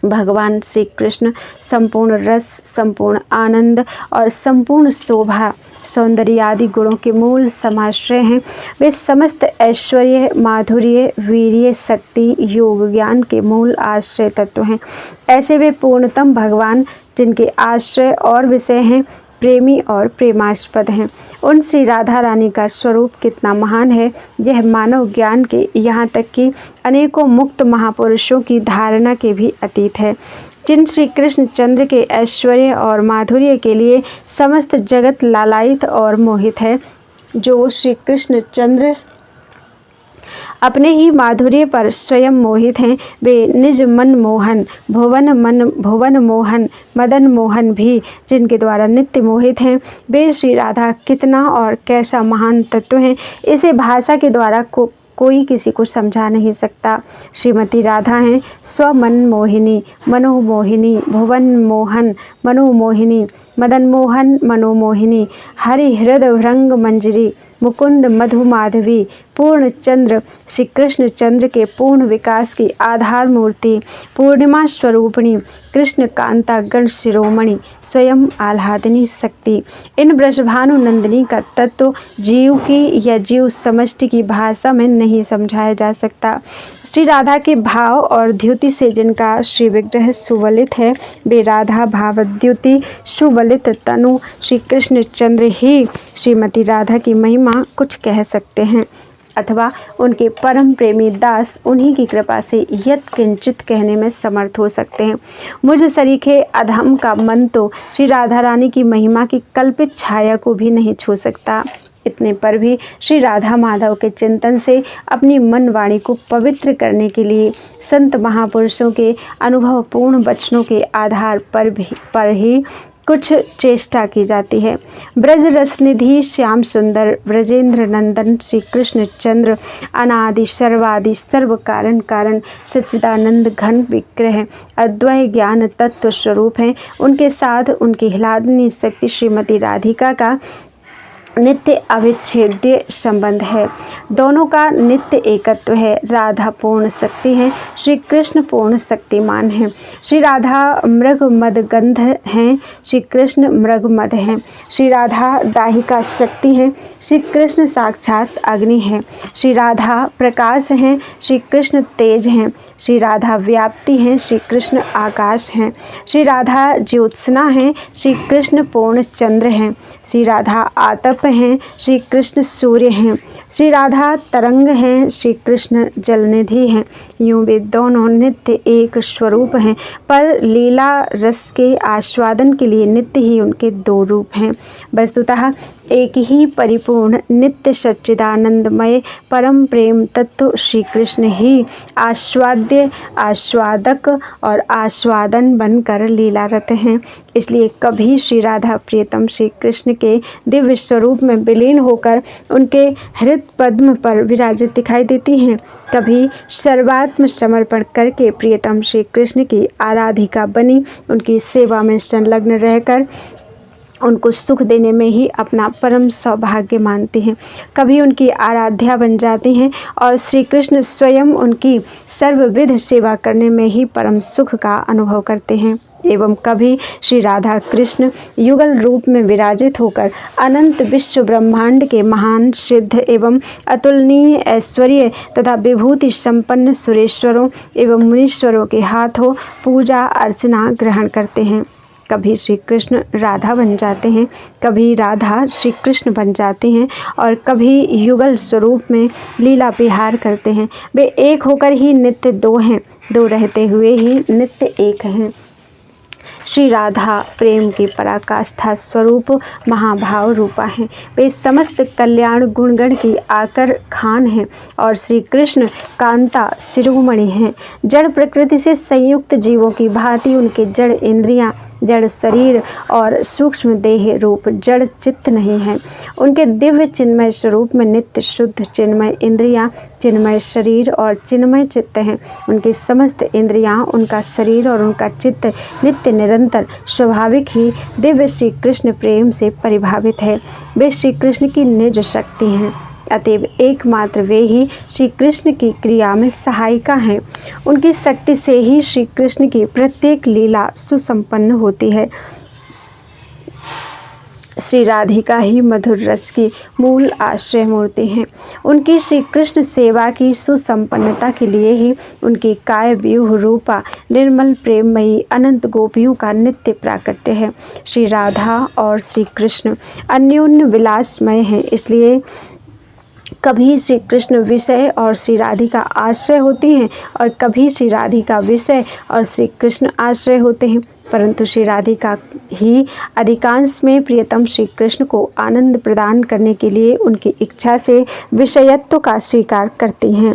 भगवान श्री कृष्ण संपूर्ण रस संपूर्ण आनंद और संपूर्ण शोभा सौंदर्य आदि गुणों के मूल समाश्रय हैं। वे समस्त ऐश्वर्य माधुर्य वीर्य शक्ति योग ज्ञान के मूल आश्रय तत्व हैं। ऐसे वे पूर्णतम भगवान जिनके आश्रय और विषय हैं प्रेमी और प्रेमास्पद हैं। उन श्री राधा रानी का स्वरूप कितना महान है यह मानव ज्ञान के यहाँ तक कि अनेकों मुक्त महापुरुषों की धारणा के भी अतीत है। जिन श्री कृष्ण चंद्र के ऐश्वर्य और माधुर्य के लिए समस्त जगत लालायित और मोहित है, जो श्री कृष्ण चंद्र अपने ही माधुर्य पर स्वयं मोहित हैं, वे निज मन मोहन भुवन मोहन मदन मोहन भी जिनके द्वारा नित्य मोहित हैं, वे श्री राधा कितना और कैसा महान तत्व हैं, इसे भाषा के द्वारा कोई किसी को समझा नहीं सकता। श्रीमती राधा हैं स्वमन मोहिनी मनोमोहिनी भुवन मोहन मनोमोहिनी, मदन मोहन मनोमोहिनी, हरि हृदय भृंग मंजरी, मुकुंद मधु माधवी, पूर्ण चंद्र, श्री कृष्ण चंद्र के पूर्ण विकास की आधार मूर्ति, पूर्णिमा स्वरूपिणी, कृष्ण कांता गण शिरोमणि, स्वयं आह्लादिनी शक्ति। इन वृषभानु नंदिनी का तत्व जीव की या जीव समष्टि की भाषा में नहीं समझाया जा सकता। श्री राधा के भाव और द्युति से जिनका श्री विग्रह सुवलित है, वे राधा भावद्युति सुवलित तनु श्री कृष्ण चंद्र ही श्रीमती राधा की महिमा कुछ कह सकते हैं, अथवा उनके परम प्रेमी दास उन्हीं की कृपा से यत् किंचित कहने में समर्थ हो सकते हैं। मुझ सरीखे अधम का मन तो श्री राधा रानी की महिमा की कल्पित छाया को भी नहीं छू सकता। इतने पर भी श्री राधा माधव के चिंतन से अपनी मन वाणी को पवित्र करने के लिए संत महापुरुषों के अनुभवपूर्ण वचनों के आधार पर ही कुछ चेष्टा की जाती है। ब्रज रसनिधि श्याम सुंदर ब्रजेंद्र नंदन श्री कृष्ण चंद्र अनादि सर्वादि सर्व कारण कारण सच्चिदानंद घन विग्रह अद्वय ज्ञान तत्व स्वरूप हैं। उनके साथ उनकी हिलादनी शक्ति श्रीमती राधिका का नित्य अविच्छेद्य संबंध है। दोनों का नित्य एकत्व है। राधा पूर्ण शक्ति है, श्री कृष्ण पूर्ण शक्तिमान हैं। श्री राधा मृग मद गंध हैं, श्री कृष्ण मृग मद हैं। श्री राधा दाहिका शक्ति हैं, श्री कृष्ण साक्षात अग्नि हैं। श्री राधा प्रकाश हैं, श्री कृष्ण तेज हैं। श्री राधा व्याप्ति हैं, श्री कृष्ण आकाश हैं। श्री राधा ज्योत्सना हैं, श्री कृष्ण पूर्ण चंद्र हैं। श्री राधा आतप हैं, श्री कृष्ण सूर्य हैं। श्री राधा तरंग हैं, श्री कृष्ण जलनिधि हैं। यूँ वे दोनों नित्य एक स्वरूप हैं, पर लीला रस के आस्वादन के लिए नित्य ही उनके दो रूप हैं। वस्तुतः एक ही परिपूर्ण नित्य सच्चिदानंदमय परम प्रेम तत्व श्री कृष्ण ही आस्वाद्य आस्वादक और आस्वादन बनकर लीलारत हैं। इसलिए कभी श्री राधा प्रियतम श्री कृष्ण के दिव्य स्वरूप में विलीन होकर उनके हृदय पद्म पर विराजित दिखाई देती हैं, कभी सर्वात्म समर्पण करके प्रियतम श्री कृष्ण की आराधिका बनी उनकी सेवा में संलग्न रहकर उनको सुख देने में ही अपना परम सौभाग्य मानती हैं। कभी उनकी आराध्या बन जाती हैं और श्री कृष्ण स्वयं उनकी सर्वविध सेवा करने में ही परम सुख का अनुभव करते हैं। एवं कभी श्री राधा कृष्ण युगल रूप में विराजित होकर अनंत विश्व ब्रह्मांड के महान सिद्ध एवं अतुलनीय ऐश्वर्य तथा विभूति संपन्न सुरेश्वरों एवं मुनीश्वरों के हाथों पूजा अर्चना ग्रहण करते हैं। कभी श्री कृष्ण राधा बन जाते हैं, कभी राधा श्री कृष्ण बन जाते हैं और कभी युगल स्वरूप में लीला विहार करते हैं। वे एक होकर ही नित्य दो हैं, दो रहते हुए ही नित्य एक हैं। श्री राधा प्रेम की पराकाष्ठा स्वरूप महाभाव रूपा हैं। वे समस्त कल्याण गुणगण की आकर खान हैं और श्री कृष्ण कांता शिरोमणि हैं। जड़ प्रकृति से संयुक्त जीवों की भांति उनके जड़ इंद्रियां, जड़ शरीर और सूक्ष्म देह रूप जड़ चित्त नहीं है। उनके दिव्य चिन्मय स्वरूप में नित्य शुद्ध चिन्मय इंद्रियां, चिन्मय शरीर और चिन्मय चित्त हैं। उनकी समस्त इंद्रियां, उनका शरीर और उनका चित्त नित्य निरंतर स्वाभाविक ही दिव्य श्री कृष्ण प्रेम से परिभावित है। वे श्री कृष्ण की निज शक्ति हैं, अतएव एकमात्र वे ही श्री कृष्ण की क्रिया में सहायिका हैं। उनकी शक्ति से ही श्री कृष्ण की प्रत्येक लीला सुसंपन्न होती है। श्री राधिका ही मधुर रस की मूल आश्रय मूर्ति हैं। उनकी श्री कृष्ण सेवा की सुसंपन्नता के लिए ही उनकी काय व्यूह रूपा निर्मल प्रेममयी अनंत गोपियों का नित्य प्राकट्य है। श्री राधा और श्री कृष्ण अन्योन्य विलासमय हैं, इसलिए कभी श्री कृष्ण विषय और श्री राधिका आश्रय होती हैं और कभी श्री राधिका विषय और श्री कृष्ण आश्रय होते हैं। परंतु श्री राधिका ही अधिकांश में प्रियतम श्री कृष्ण को आनंद प्रदान करने के लिए उनकी इच्छा से विषयत्व का स्वीकार करती हैं।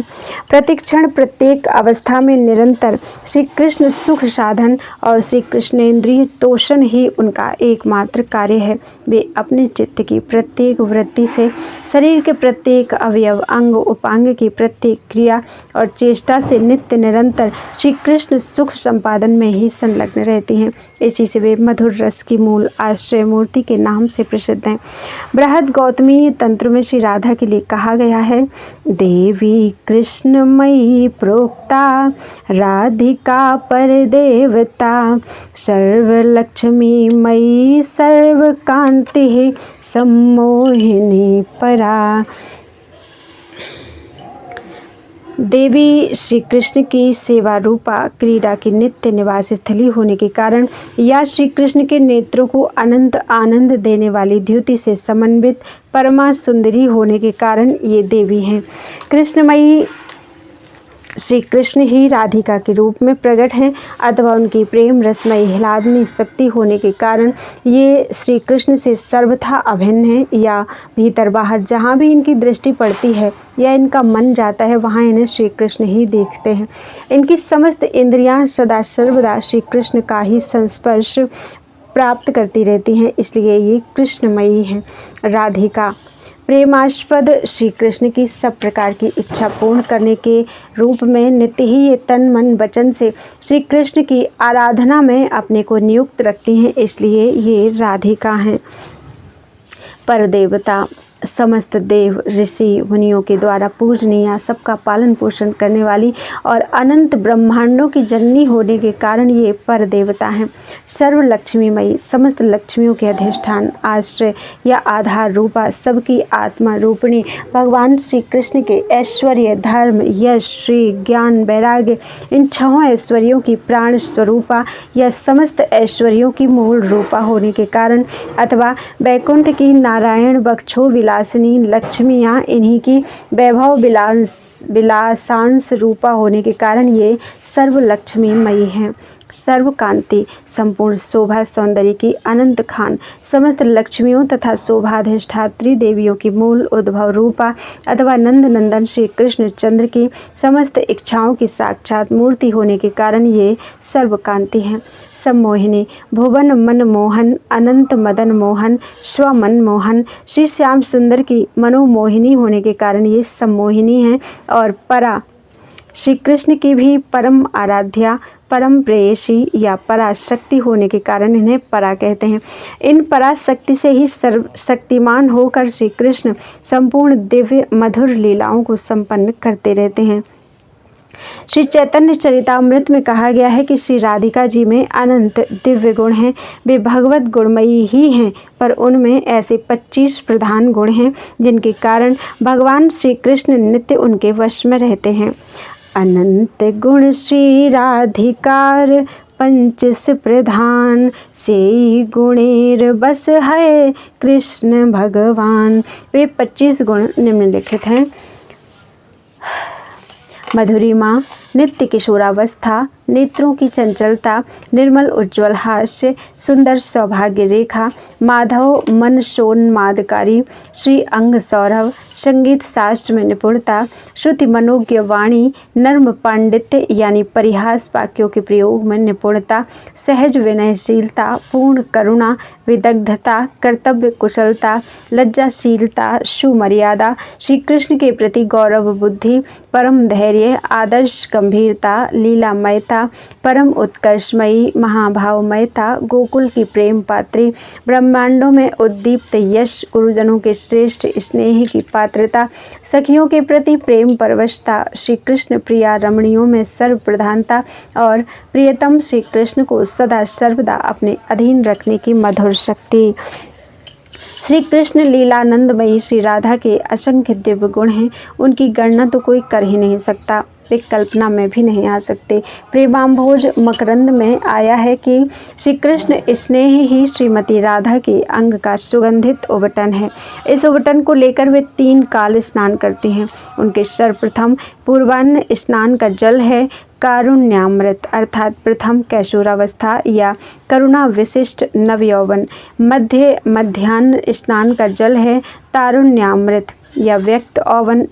प्रतिक्षण प्रत्येक अवस्था में निरंतर श्री कृष्ण सुख साधन और श्री कृष्णेंद्रिय तोषण ही उनका एकमात्र कार्य है। वे अपने चित्त की प्रत्येक वृत्ति से शरीर के प्रत्येक अवयव, अंग उपांग की प्रत्येक क्रिया और चेष्टा से नित्य निरंतर श्री कृष्ण सुख संपादन में ही संलग्न रहती हैं। हैं। इसी से वे मधुर रस की मूल आश्रय मूर्ति के नाम से प्रसिद्ध हैं। बृहद गौतमी तंत्र में श्री राधा के लिए कहा गया है, देवी कृष्णमयी प्रोक्ता राधिका पर देवता सर्वलक्ष्मी मयी सर्वकांति सम्मोहिनी परा। देवी श्री कृष्ण की सेवा रूपा क्रीड़ा की नित्य निवास स्थली होने के कारण या श्री कृष्ण के नेत्रों को अनंत आनंद देने वाली द्युति से समन्वित परमा सुंदरी होने के कारण ये देवी हैं। कृष्णमयी श्री कृष्ण ही राधिका के रूप में प्रकट हैं अथवा उनकी प्रेम रसमयी हिलादनी शक्ति होने के कारण ये श्री कृष्ण से सर्वथा अभिन्न हैं या भीतर बाहर जहाँ भी इनकी दृष्टि पड़ती है या इनका मन जाता है वहाँ इन्हें श्री कृष्ण ही देखते हैं। इनकी समस्त इंद्रियां सदा सर्वदा श्री कृष्ण का ही संस्पर्श प्राप्त करती रहती हैं, इसलिए ये कृष्णमयी हैं। राधिका प्रेमास्पद श्री कृष्ण की सब प्रकार की इच्छा पूर्ण करने के रूप में नित्य ही ये तन मन वचन से श्री कृष्ण की आराधना में अपने को नियुक्त रखती हैं, इसलिए ये राधिका हैं। पर देवता समस्त देव ऋषि मुनियों के द्वारा पूजनीय, सबका पालन पोषण करने वाली और अनंत ब्रह्मांडों की जननी होने के कारण ये पर देवता हैं। सर्व लक्ष्मीमयी समस्त लक्ष्मियों के अधिष्ठान आश्रय या आधार रूपा सबकी आत्मा रूपिणी भगवान श्री कृष्ण के ऐश्वर्य धर्म यश श्री ज्ञान वैराग्य इन छहों ऐश्वर्यों की प्राण स्वरूपा या समस्त ऐश्वर्यों की मूल रूपा होने के कारण अथवा वैकुंठ की नारायण बक्षो विलासिनी लक्ष्मियाँ इन्हीं की वैभव विलासांश रूपा होने के कारण ये सर्व लक्ष्मीमयी हैं। सर्वकांति संपूर्ण शोभा सौंदर्य की अनंत खान समस्त लक्ष्मियों तथा शोभाधिष्ठात्री देवियों की मूल उद्भव रूपा अथवा नंद नंदन श्री कृष्ण चंद्र की समस्त इच्छाओं की साक्षात मूर्ति होने के कारण ये सर्वकांति हैं। सम्मोहिनी भुवन मन मोहन अनंत मदन मोहन स्वमन मोहन श्री श्याम सुंदर की मनोमोहिनी होने के कारण ये सम्मोहिनी हैं। और परा श्री कृष्ण की भी परम आराध्या परम प्रेयसी या पराशक्ति होने के कारण इन्हें परा कहते हैं। इन पराशक्ति से ही सर्वशक्तिमान होकर श्री कृष्ण संपूर्ण दिव्य मधुर लीलाओं को संपन्न करते रहते हैं। श्री चैतन्य चरितामृत में कहा गया है कि श्री राधिका जी में अनंत दिव्य गुण हैं। वे भगवत गुणमयी ही हैं, पर उनमें ऐसे 25 प्रधान गुण हैं जिनके कारण भगवान श्री कृष्ण नित्य उनके वश में रहते हैं। अनंत गुण श्री राधिकार पंचस प्रधान से गुणेर बस है कृष्ण भगवान। वे 25 गुण निम्नलिखित हैं। मधुरिमा नित्य किशोरावस्था नेत्रों की चंचलता निर्मल उज्ज्वल हास्य सुंदर सौभाग्य रेखा माधव मन शोन्मादकारी श्री अंग सौरभ संगीत शास्त्र में निपुणता श्रुति मनोज्ञ वाणी नर्म पांडित्य यानी परिहास वाक्यों के प्रयोग में निपुणता सहज विनयशीलता पूर्ण करुणा विदग्धता कर्तव्य कुशलता लज्जाशीलता सुमर्यादा श्री कृष्ण के प्रति गौरव बुद्धि परम धैर्य आदर्श गंभीरता लीलामयता परम उत्कर्षमयी महाभावमयता गोकुल की प्रेम पात्री ब्रह्मांडों में उद्दीप्त यश गुरुजनों के श्रेष्ठ स्नेह की पात्रता सखियों के प्रति प्रेम परवशता श्री कृष्ण प्रिया रमणियों में सर्व प्रधानता और प्रियतम श्री कृष्ण को सदा सर्वदा अपने अधीन रखने की मधुर शक्ति। श्री कृष्ण लीलानंदमयी श्री राधा के असंख्य दिव्य गुण हैं, उनकी गणना तो कोई कर ही नहीं सकता, वे कल्पना में भी नहीं आ सकते। प्रेमाम्भोज मकरंद में आया है कि श्री कृष्ण स्नेह ही श्रीमती राधा के अंग का सुगंधित उबटन है। इस उबटन को लेकर वे 3 काल स्नान करते हैं। उनके सर्वप्रथम पूर्वान्न स्नान का जल है कारुण्यामृत अर्थात प्रथम कैशोरावस्था या करुणा विशिष्ट नवयौवन। मध्यान्ह स्नान का जल है तारुण्यामृत या व्यक्त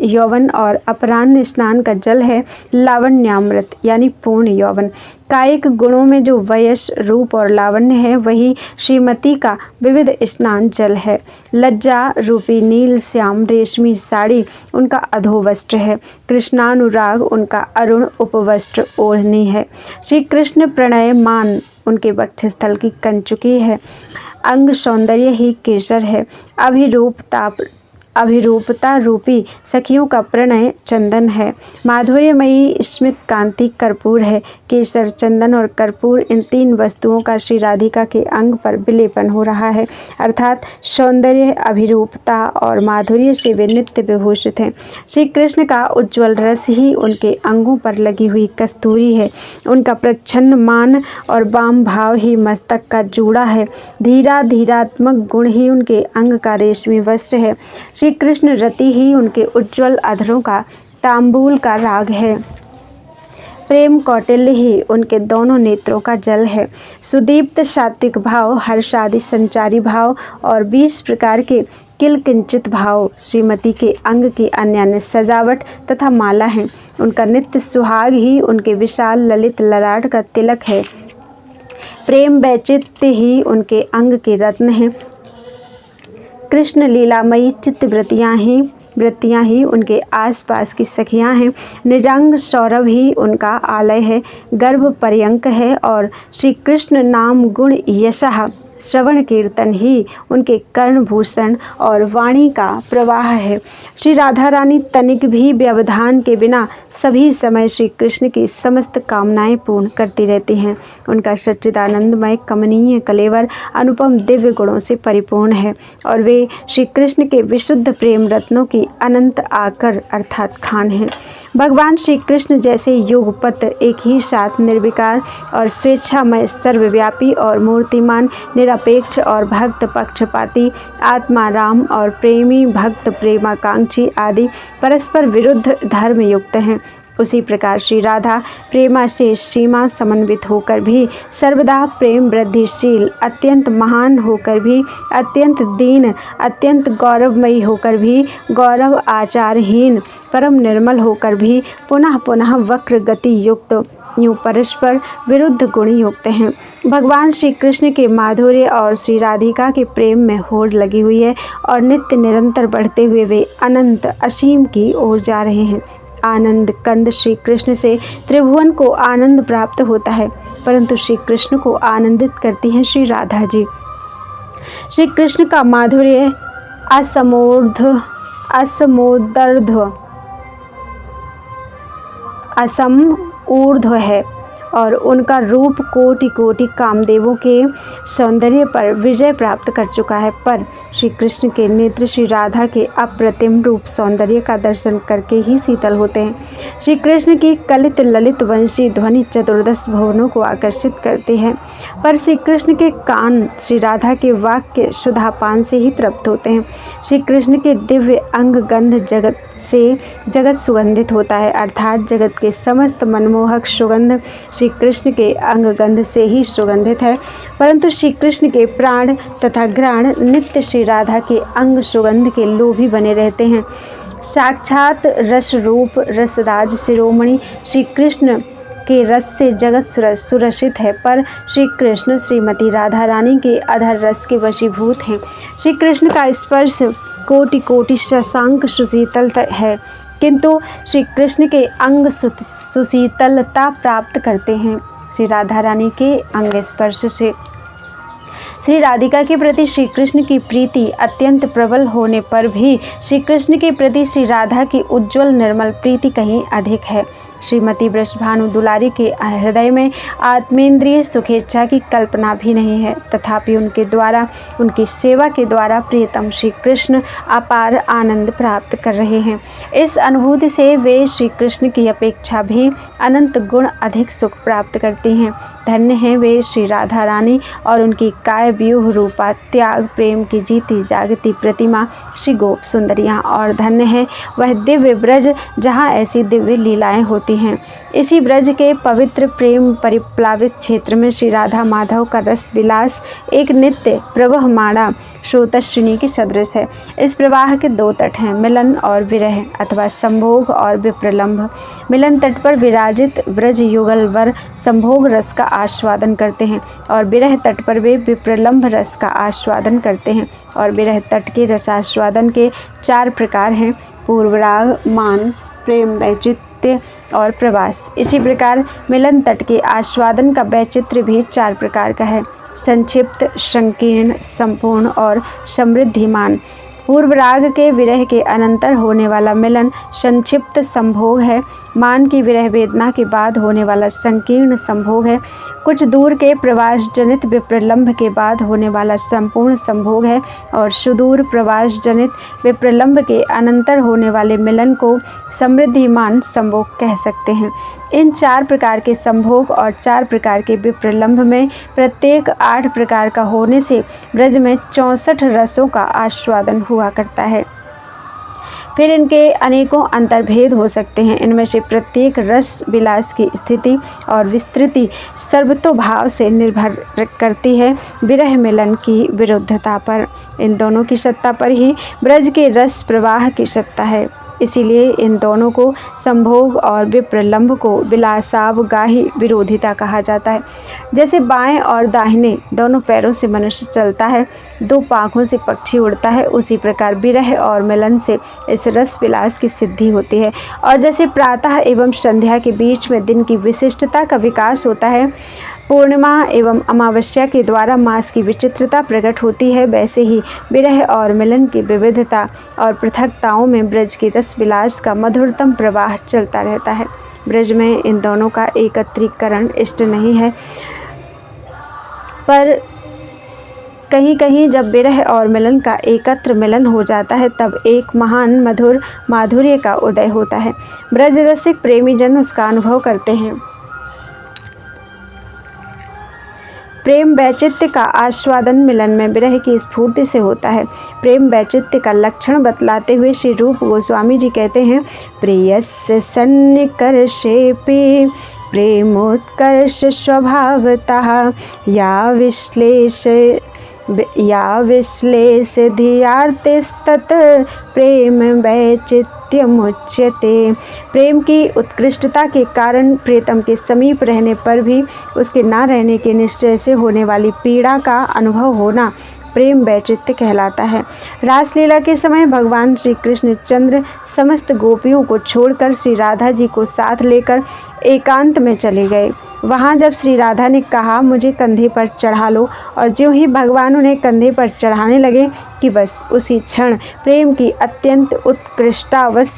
यौवन और अपराह्न स्नान का जल है लावण्यामृत यानी पूर्ण यौवन। कायिक गुणों में जो वयस रूप और लावण्य है वही श्रीमती का विविध स्नान जल है। लज्जा रूपी नील श्याम रेशमी साड़ी उनका अधोवस्त्र है। कृष्णानुराग उनका अरुण उपवस्त्र ओढ़नी है। श्री कृष्ण प्रणय मान उनके वक्षस्थल की कंचुकी है। अंग सौंदर्य ही केसर है। अभिरूपता रूपी सखियों का प्रणय चंदन है। माधुर्यमयी स्मित कांति कर्पूर है। केसर, चंदन और कर्पूर, इन 3 वस्तुओं का श्री राधिका के अंग पर विलेपन हो रहा है, अर्थात सौंदर्य, अभिरूपता और माधुर्य से वे नित्य विभूषित हैं। श्री कृष्ण का उज्ज्वल रस ही उनके अंगों पर लगी हुई कस्तूरी है। उनका प्रच्छन्न मान और वाम भाव ही मस्तक का जूड़ा है। धीरात्मक गुण ही उनके अंग का रेशमी वस्त्र है। श्री कृष्ण रति ही उनके उज्ज्वल अधरों का तांबूल का राग है। प्रेम कौटिल्य ही उनके दोनों नेत्रों का जल है। सुदीप्त सात्विक भाव, हर्षादि संचारी भाव और 20 प्रकार के किलकिंचित भाव श्रीमती के अंग की अन्य सजावट तथा माला हैं। उनका नित्य सुहाग ही उनके विशाल ललित ललाट का तिलक है। प्रेम वैचित्र्य ही उनके अंग के रत्न हैं। कृष्ण लीलामयी चित्तवृत्तियाँ ही उनके आसपास की सखियाँ हैं। निजांग सौरभ ही उनका आलय है, गर्भ पर्यंक है और श्री कृष्ण नाम गुण यशः श्रवण कीर्तन ही उनके कर्णभूषण और वाणी का प्रवाह है। श्री राधा रानी तनिक भी व्यवधान के बिना सभी समय श्री कृष्ण की समस्त कामनाएं पूर्ण करती रहती हैं। उनका सच्चिदानंदमय कमनीय कलेवर अनुपम दिव्य गुणों से परिपूर्ण है और वे श्री कृष्ण के विशुद्ध प्रेम रत्नों की अनंत आकर अर्थात खान हैं। भगवान श्री कृष्ण जैसे युगपत एक ही साथ निर्विकार और स्वेच्छामय, सर्वव्यापी और मूर्तिमान, निरपेक्ष और भक्त पक्षपाती, आत्मा राम और प्रेमी भक्त प्रेमाकांक्षी आदि परस्पर विरुद्ध धर्म युक्त हैं। उसी प्रकार श्री राधा प्रेमा से सीमा समन्वित होकर भी सर्वदा प्रेम वृद्धिशील, अत्यंत महान होकर भी अत्यंत दीन, अत्यंत गौरवमयी होकर भी गौरव आचारहीन, परम निर्मल होकर भी पुनः पुनः वक्र गति युक्त, यूँ परस्पर विरुद्ध गुण युक्त हैं। भगवान श्री कृष्ण के माधुर्य और श्री राधिका के प्रेम में होड़ लगी हुई है और नित्य निरंतर बढ़ते हुए वे अनंत असीम की ओर जा रहे हैं। आनंद कंद श्री कृष्ण से त्रिभुवन को आनंद प्राप्त होता है, परंतु श्री कृष्ण को आनंदित करती हैं श्री राधा जी। श्री कृष्ण का माधुर्य असम ऊर्ध्व है और उनका रूप कोटि कोटि कामदेवों के सौंदर्य पर विजय प्राप्त कर चुका है। पर श्री कृष्ण के नेत्र श्री राधा के अप्रतिम रूप सौंदर्य का दर्शन करके ही शीतल होते हैं। श्री कृष्ण की कलित ललित वंशी ध्वनि 14 भुवनों को आकर्षित करती है, पर श्री कृष्ण के कान श्री राधा के वाक्य सुधापान से ही तृप्त होते हैं। श्री कृष्ण के दिव्य अंग गंध जगत सुगंधित होता है, अर्थात जगत के समस्त मनमोहक सुगंध श्री कृष्ण के अंग गंध से ही सुगंधित है, परंतु श्री कृष्ण के प्राण तथा घ्राण नित्य श्री राधा के अंग सुगंध के लोभी बने रहते हैं। साक्षात रस रूप रसराज शिरोमणि श्री कृष्ण के रस से जगत सुरसित है, पर श्री कृष्ण श्रीमती राधा रानी के अधर रस के वशीभूत हैं। श्री कृष्ण का स्पर्श कोटि कोटि शशांक सुशीतल है, किंतु श्री कृष्ण के अंग सुशीतलता प्राप्त करते हैं श्री राधा रानी के अंग स्पर्श से। श्री राधिका के प्रति श्री कृष्ण की प्रीति अत्यंत प्रबल होने पर भी श्री कृष्ण के प्रति श्री राधा की उज्ज्वल निर्मल प्रीति कहीं अधिक है। श्रीमती वृषभानु दुलारी के हृदय में आत्मेंद्रिय सुखेच्छा की कल्पना भी नहीं है, तथापि उनके द्वारा, उनकी सेवा के द्वारा प्रियतम श्री कृष्ण अपार आनंद प्राप्त कर रहे हैं। इस अनुभूति से वे श्री कृष्ण की अपेक्षा भी अनंत गुण अधिक सुख प्राप्त करती हैं। धन्य हैं वे श्री राधा रानी और उनकी काय व्यूह रूपा त्याग प्रेम की जीती जागती प्रतिमा श्री गोप सुंदरियाँ, और धन्य है वह दिव्य ब्रज जहाँ ऐसी दिव्य लीलाएं होती हैं। इसी ब्रज के पवित्र प्रेम परिप्लावित क्षेत्र में श्री राधा माधव का रस विलास एक नित्य प्रवहमाणा स्रोतश्रेणी की सदृश है। इस प्रवाह के 2 तट हैं, मिलन और विरह अथवा संभोग और विप्रलंभ। मिलन तट पर विराजित ब्रज युगल वर संभोग रस का आस्वादन करते हैं और विरह तट पर वे विप्रलंभ रस का आस्वादन करते हैं। और विरह तट के रसास्वादन के 4 प्रकार हैं: पूर्वराग, मान, प्रेम वैचित्र्य औचित्य और प्रवास। इसी प्रकार मिलन तट के आस्वादन का वैचित्र्य भी 4 प्रकार का है: संक्षिप्त, संकीर्ण, संपूर्ण और समृद्धिमान। पूर्व राग के विरह के अनंतर होने वाला मिलन संक्षिप्त संभोग है। मान की विरह वेदना के बाद होने वाला संकीर्ण संभोग है। कुछ दूर के प्रवास जनित विप्रलंभ के बाद होने वाला संपूर्ण संभोग है और सुदूर प्रवास जनित विप्रलंभ के अनंतर होने वाले मिलन को समृद्धिमान संभोग कह सकते हैं। इन 4 प्रकार के संभोग और 4 प्रकार के विप्रलंभ में प्रत्येक 8 प्रकार का होने से ब्रज में 64 रसों का आस्वादन हुआ करता है। फिर इनके अनेकों अंतर्भेद हो सकते हैं। इनमें से प्रत्येक रस विलास की स्थिति और विस्तृति सर्वतोभाव से निर्भर करती है विरह मिलन की विरुद्धता पर। इन दोनों की सत्ता पर ही ब्रज के रस प्रवाह की सत्ता है। इसीलिए इन दोनों को संभोग और विप्रलंभ को विलासावगाही विरोधिता कहा जाता है। जैसे बाएं और दाहिने दोनों पैरों से मनुष्य चलता है, 2 पाँखों से पक्षी उड़ता है, उसी प्रकार विरह और मिलन से इस रस विलास की सिद्धि होती है। और जैसे प्रातः एवं संध्या के बीच में दिन की विशिष्टता का विकास होता है, पूर्णिमा एवं अमावस्या के द्वारा मास की विचित्रता प्रकट होती है, वैसे ही विरह और मिलन की विविधता और पृथकताओं में ब्रज के रस विलास का मधुरतम प्रवाह चलता रहता है। ब्रज में इन दोनों का एकत्रीकरण इष्ट नहीं है, पर कहीं कहीं जब विरह और मिलन का एकत्र मिलन हो जाता है तब एक महान मधुर माधुर्य का उदय होता है। ब्रज रसिक प्रेमी जन उसका अनुभव करते हैं। प्रेम वैचित्र्य का आस्वादन मिलन में विरह की स्फूर्ति से होता है। प्रेम वैचित्र्य का लक्षण बतलाते हुए श्री रूप गोस्वामी जी कहते हैं, प्रियस्य सन्निकर्षेऽपि प्रेमोत्कर्ष स्वभावतः या विश्लेष धियार्तिस्तत् प्रेम वैचित्र्यमुच्यते। प्रेम की उत्कृष्टता के कारण प्रियतम के समीप रहने पर भी उसके ना रहने के निश्चय से होने वाली पीड़ा का अनुभव होना प्रेम वैचित्र्य कहलाता है। रासलीला के समय भगवान श्री कृष्ण चंद्र समस्त गोपियों को छोड़कर श्री राधा जी को साथ लेकर एकांत में चले गए। वहाँ जब श्री राधा ने कहा मुझे कंधे पर चढ़ा लो, और ज्यों ही भगवान उन्हें कंधे पर चढ़ाने लगे कि बस उसी क्षण प्रेम की अत्यंत उत्कृष्टतावश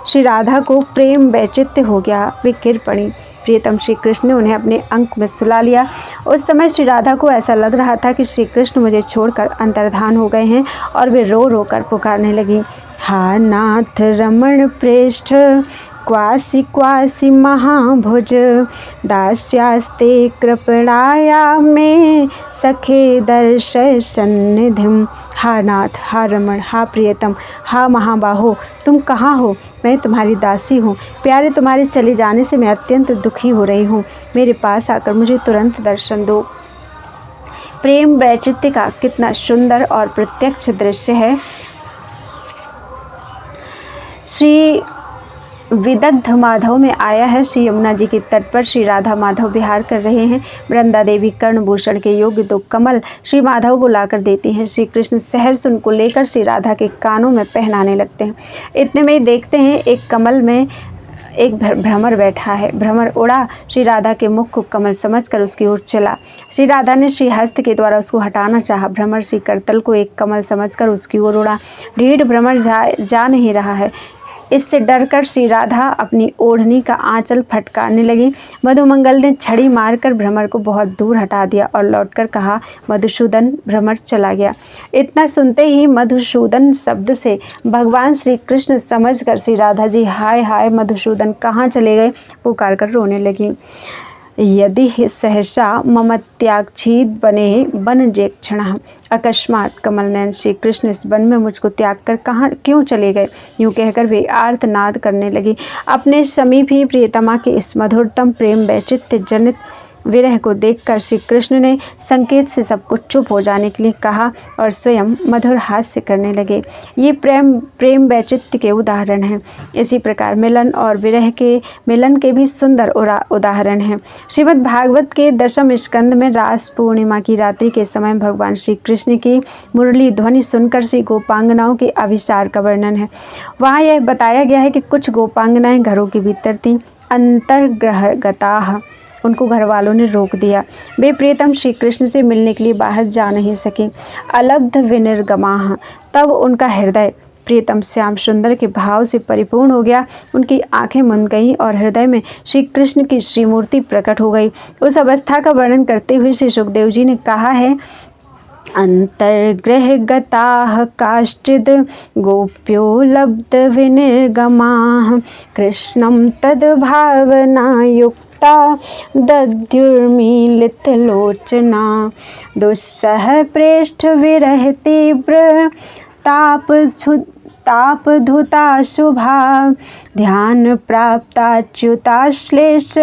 श्री राधा को प्रेम वैचित्र्य हो गया। वे गिर पड़ी। प्रियतम श्री कृष्ण ने उन्हें अपने अंक में सुला लिया। उस समय श्री राधा को ऐसा लग रहा था कि श्री कृष्ण मुझे छोड़कर अंतर्धान हो गए हैं, और वे रो रो कर पुकारने लगी, हा नाथ रमण प्रेष्ठ क्वासी क्वासी महाभुज दास्यास्ते कृपणाया में सखे दर्शय सन्निधिम। हा नाथ, हा रमण, हा प्रियतम, हा महाबाहो, तुम कहाँ हो? मैं तुम्हारी दासी हूँ। प्यारे, तुम्हारे चले जाने से मैं अत्यंत दुखी हो रही हूँ। मेरे पास आकर मुझे तुरंत दर्शन दो। प्रेम वैचित्र्य का कितना सुंदर और प्रत्यक्ष दृश्य है। श्री विदग्ध माधव में आया है। श्री यमुना जी के तट पर श्री राधा माधव विहार कर रहे हैं। वृंदा देवी कर्णभूषण के योग्य 2 कमल श्री माधव को लाकर देती हैं। श्री कृष्ण सहर्ष उनको लेकर श्री राधा के कानों में पहनाने लगते हैं। इतने में देखते हैं एक कमल में एक भ्रमर बैठा है। भ्रमर उड़ा, श्री राधा के मुख को कमल समझकर उसकी ओर चला। श्री राधा ने श्री हस्त के द्वारा उसको हटाना चाहा। भ्रमर श्री करतल को एक कमल समझकर उसकी ओर उड़ा। ढीठ भ्रमर जा नहीं रहा है। इससे डरकर श्री राधा अपनी ओढ़नी का आंचल फटकारने लगी। मधुमंगल ने छड़ी मारकर भ्रमर को बहुत दूर हटा दिया और लौटकर कहा, मधुसूदन। भ्रमर चला गया। इतना सुनते ही मधुसूदन शब्द से भगवान श्री कृष्ण समझकर श्री राधा जी हाय हाय मधुसूदन कहाँ चले गए पुकार कर रोने लगी। यदि सहसा मम त्यागछीद बने बन जे क्षण। अकस्मात कमल नयन श्री कृष्ण इस वन में मुझको त्याग कर कहाँ क्यों चले गए? यूँ कहकर वे आर्तनाद करने लगी। अपने समीप ही प्रियतमा के इस मधुरतम प्रेम वैचित्र्य जनित विरह को देखकर श्री कृष्ण ने संकेत से सबको चुप हो जाने के लिए कहा और स्वयं मधुर हास्य करने लगे। ये प्रेम वैचित्र्य के उदाहरण हैं। इसी प्रकार मिलन और विरह के मिलन के भी सुंदर उदाहरण हैं। श्रीमद् भागवत के 10वें स्कंद में रास पूर्णिमा की रात्रि के समय भगवान श्री कृष्ण की मुरली ध्वनि सुनकर श्री गोपांगनाओं के अभिसार का वर्णन है। वहाँ यह बताया गया है कि कुछ गोपांगनाएं घरों के भीतर थीं, अंतर्ग्रहगताः, उनको घर वालों ने रोक दिया। वे प्रियतम श्री कृष्ण से मिलने के लिए बाहर जा नहीं सकी। अलब्ध विनिर्गमाः, तब उनका हृदय प्रियतम श्याम सुंदर के भाव से परिपूर्ण हो गया। उनकी आंखें मुंद गईं और हृदय में श्री कृष्ण की श्रीमूर्ति प्रकट हो गई। उस अवस्था का वर्णन करते हुए श्री सुखदेव जी ने कहा है, अंतर्गृहगताः काश्चिद् गोप्यो लब्ध विनिर्गमाः कृष्णं तद्भावनायुक्ता दद्युर्मीलितलोचना दुस्सह प्रेष्ठ विरह तीव्र तापधुता शुभा ध्यान प्राप्ताच्युताश्लेष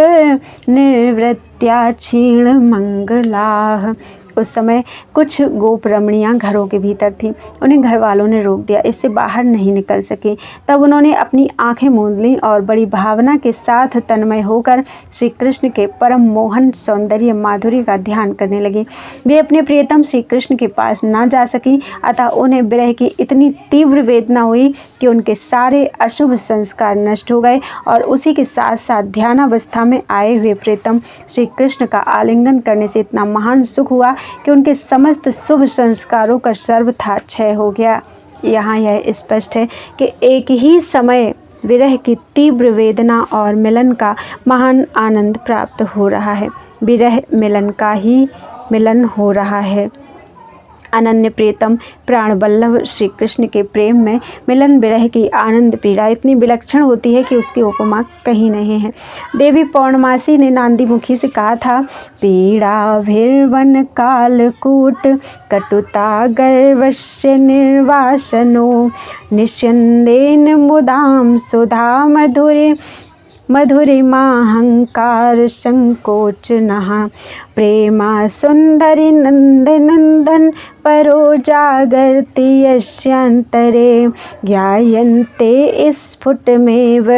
निर्वृत्या क्षीण मंगलाः। उस समय कुछ गोप रमणियाँ घरों के भीतर थीं। उन्हें घर वालों ने रोक दिया, इससे बाहर नहीं निकल सके। तब उन्होंने अपनी आंखें मूंद लीं और बड़ी भावना के साथ तन्मय होकर श्री कृष्ण के परम मोहन सौंदर्य माधुर्य का ध्यान करने लगे। वे अपने प्रियतम श्री कृष्ण के पास ना जा सकी, अतः उन्हें विरह की इतनी तीव्र वेदना हुई कि उनके सारे अशुभ संस्कार नष्ट हो गए और उसी के साथ साथ ध्यानावस्था में आए हुए प्रियतम श्री कृष्ण का आलिंगन करने से इतना महान सुख हुआ कि उनके समस्त शुभ संस्कारों का सर्वथा क्षय हो गया। यहाँ यह स्पष्ट है कि एक ही समय विरह की तीव्र वेदना और मिलन का महान आनंद प्राप्त हो रहा है। विरह मिलन का ही मिलन हो रहा है। अनन्य प्रियतम प्राण वल्लभ श्री कृष्ण के प्रेम में मिलन विरह की आनंद पीड़ा इतनी विलक्षण होती है कि उसकी उपमा कहीं नहीं है। देवी पौर्णमासी ने नांदी मुखी से कहा था, पीड़ा भीर्वन कालकूट कटुता गर्वस्य निर्वासनो निस्यन्देन मुदाम सुधा मधुरिमाहंकार संकोचनः प्रेमा सुंदरी नंदनंदन परो जागर्ति यस्यांतरे ज्ञायन्ते स्फुटमेव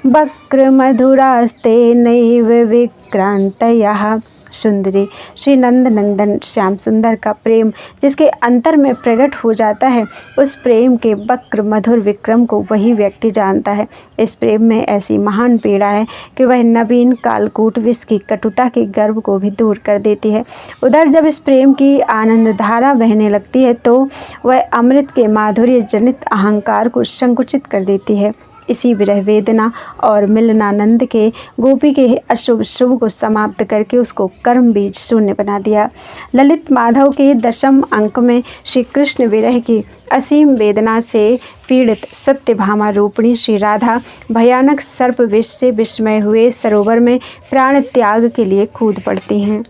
वक्र मधुरास्ते नैव विक्रांतयः। सुंदरी श्री नंद नंदन श्याम सुंदर का प्रेम जिसके अंतर में प्रकट हो जाता है, उस प्रेम के वक्र मधुर विक्रम को वही व्यक्ति जानता है। इस प्रेम में ऐसी महान पीड़ा है कि वह नवीन कालकूट विष की कटुता के गर्व को भी दूर कर देती है। उधर जब इस प्रेम की आनंद धारा बहने लगती है तो वह अमृत के माधुर्य जनित अहंकार को संकुचित कर देती है। इसी विरह वेदना और मिलनानंद के गोपी के अशुभ शुभ को समाप्त करके उसको कर्म बीज शून्य बना दिया। ललित माधव के 10वें अंक में श्री कृष्ण विरह की असीम वेदना से पीड़ित सत्यभामा रूपिणी श्री राधा भयानक सर्प विष से विस्मय हुए सरोवर में प्राण त्याग के लिए कूद पड़ती हैं।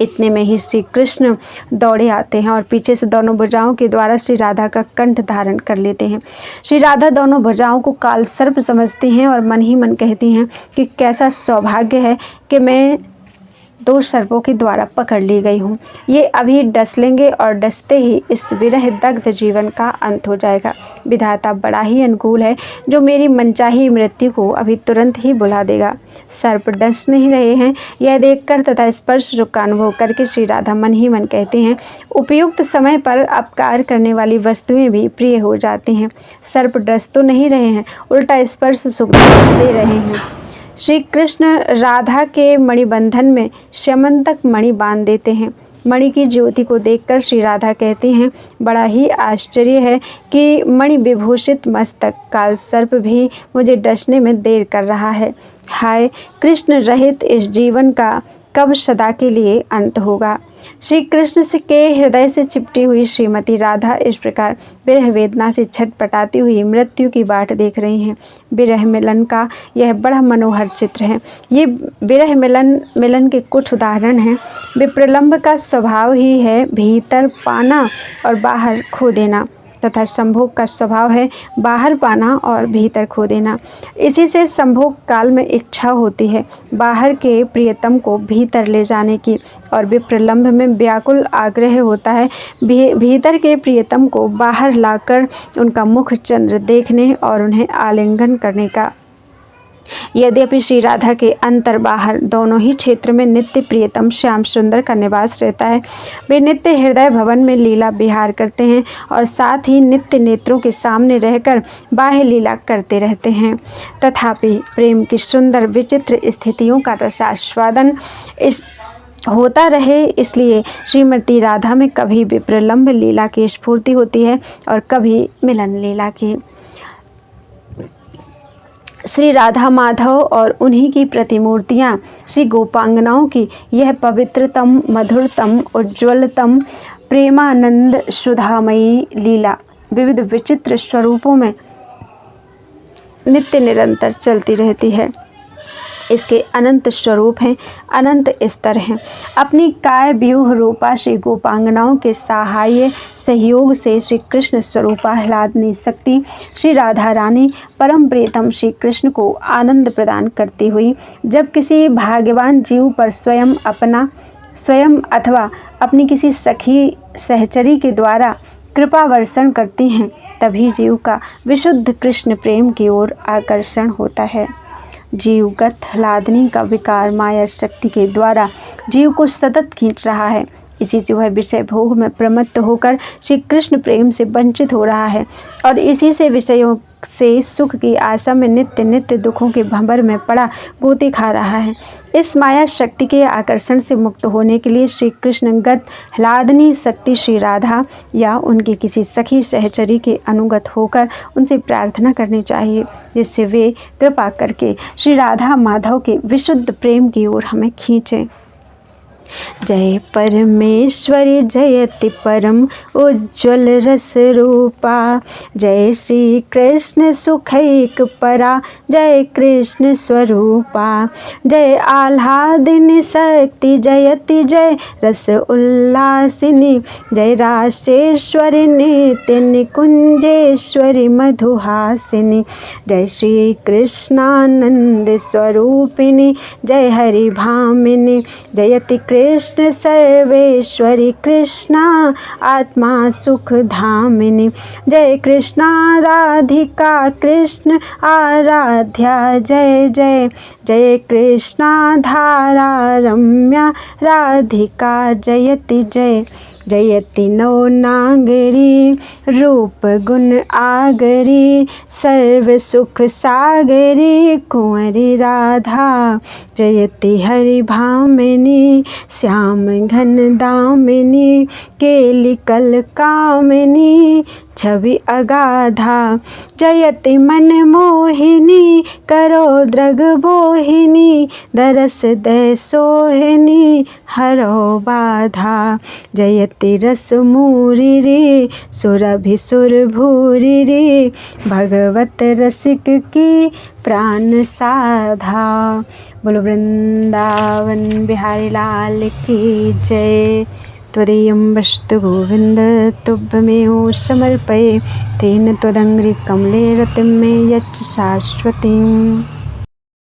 इतने में ही श्री कृष्ण दौड़े आते हैं और पीछे से दोनों भुजाओं के द्वारा श्री राधा का कंठ धारण कर लेते हैं। श्री राधा दोनों भुजाओं को काल सर्प समझती हैं और मन ही मन कहती हैं कि कैसा सौभाग्य है कि मैं 2 सर्पों के द्वारा पकड़ ली गई हूँ। ये अभी डस लेंगे और डसते ही इस विरह दग्ध जीवन का अंत हो जाएगा। विधाता बड़ा ही अनुकूल है जो मेरी मनचाही मृत्यु को अभी तुरंत ही बुला देगा। सर्प डस नहीं रहे हैं यह देखकर तथा स्पर्श रूप का अनुभव करके श्री राधा मन ही मन कहते हैं, उपयुक्त समय पर अपकार करने वाली वस्तुएं भी प्रिय हो जाती हैं। सर्प डस तो नहीं रहे हैं, उल्टा स्पर्श सुख दे रहे हैं। श्री कृष्ण राधा के मणिबंधन में स्यमंतक मणि बांध देते हैं। मणि की ज्योति को देखकर श्री राधा कहती हैं, बड़ा ही आश्चर्य है कि मणि विभूषित मस्तक काल सर्प भी मुझे डसने में देर कर रहा है। हाय, कृष्ण रहित इस जीवन का कब सदा के लिए अंत होगा। श्री कृष्ण से के हृदय से चिपटी हुई श्रीमती राधा इस प्रकार विरह वेदना से छटपटाती हुई मृत्यु की बाट देख रही हैं। विरह मिलन का यह बड़ा मनोहर चित्र है। ये विरह मिलन के कुछ उदाहरण हैं। विप्रलंब का स्वभाव ही है भीतर पाना और बाहर खो देना। तथा संभोग का स्वभाव है बाहर पाना और भीतर खो देना। इसी से संभोग काल में इच्छा होती है बाहर के प्रियतम को भीतर ले जाने की, और विप्रलंभ में व्याकुल आग्रह होता है भीतर के प्रियतम को बाहर लाकर उनका मुख चंद्र देखने और उन्हें आलिंगन करने का। यद्यपि श्री राधा के अंतर बाहर दोनों ही क्षेत्र में नित्य प्रियतम श्याम सुंदर का निवास रहता है। वे नित्य हृदय भवन में लीला विहार करते हैं और साथ ही नित्य नेत्रों के सामने रहकर बाह्य लीला करते रहते हैं। तथापि प्रेम की सुंदर विचित्र स्थितियों का रसास्वादन होता रहे, इसलिए श्रीमती राधा में कभी विप्रलंभ लीला की स्फूर्ति होती है और कभी मिलन लीला की। श्री राधा माधव और उन्हीं की प्रतिमूर्तियाँ श्री गोपांगनाओं की यह पवित्रतम, मधुरतम, उज्ज्वलतम, प्रेमानंद सुधामयी लीला विविध विचित्र स्वरूपों में नित्य निरंतर चलती रहती है। इसके अनंत स्वरूप हैं, अनंत स्तर हैं। अपनी काय व्यूह रूपा श्री गोपांगनाओं के सहाय सहयोग से श्री कृष्ण स्वरूपा आह्लादनी शक्ति श्री राधा रानी परम प्रियतम श्री कृष्ण को आनंद प्रदान करती हुई जब किसी भाग्यवान जीव पर स्वयं अथवा अपनी किसी सखी सहचरी के द्वारा कृपा वर्षण करती हैं, तभी जीव का विशुद्ध कृष्ण प्रेम की ओर आकर्षण होता है। जीवगत आह्लादनी का विकार माया शक्ति के द्वारा जीव को सतत खींच रहा है। इसी से वह विषय भोग में प्रमत्त होकर श्री कृष्ण प्रेम से वंचित हो रहा है और इसी से विषयों से सुख की आशा में नित्य नित्य दुखों के भंवर में पड़ा गोते खा रहा है। इस माया शक्ति के आकर्षण से मुक्त होने के लिए श्री कृष्णगत आह्लादनी शक्ति श्री राधा या उनकी किसी सखी सहचरी के अनुगत होकर उनसे प्रार्थना करनी चाहिए, जिससे वे कृपा करके श्री राधा माधव के विशुद्ध प्रेम की ओर हमें खींचें। जय परमेश्वरी जयति परम उज्ज्वल रस रूपा, जय श्री कृष्ण सुखैक परा, जय कृष्ण स्वरूपा, जय आह्लादिनी शक्ति जयति जय रस उल्लासिनी, जय रासेश्वरी नित्य निकुंजेश्वरी मधुहासिनी, जय श्री कृष्णानंद स्वरूपिणी, जय हरि भामिनी, जयति कृष्ण सर्वेश्वरी कृष्णा आत्मा सुख धामिनी, जय कृष्णा राधिका कृष्ण आराध्या, जय जय जय कृष्णा धारा रम्या राधिका, जयति जय जयति नौ नागरी रूप गुण आगरी, सर्व सुख सागरी कुंवरी राधा, जयति हरि भामिनी श्याम घन दामिनी, केली कल कामिनी छवि अगाधा, जयति मन मोहिनी करो द्रग बोहिनी, दरस दय सोहिनी हरो बाधा, जयति रस मूरी रे सुरभि सुर भूरि रे, भगवत रसिक की प्राण साधा। बोलो वृंदावन बिहारी लाल की जय। त्वदीयं वस्तु गोविंद तुभ्यमेव समर्पये, तेन त्वदङ्घ्रि कमले रतिं मे यच्च शाश्वतीम्।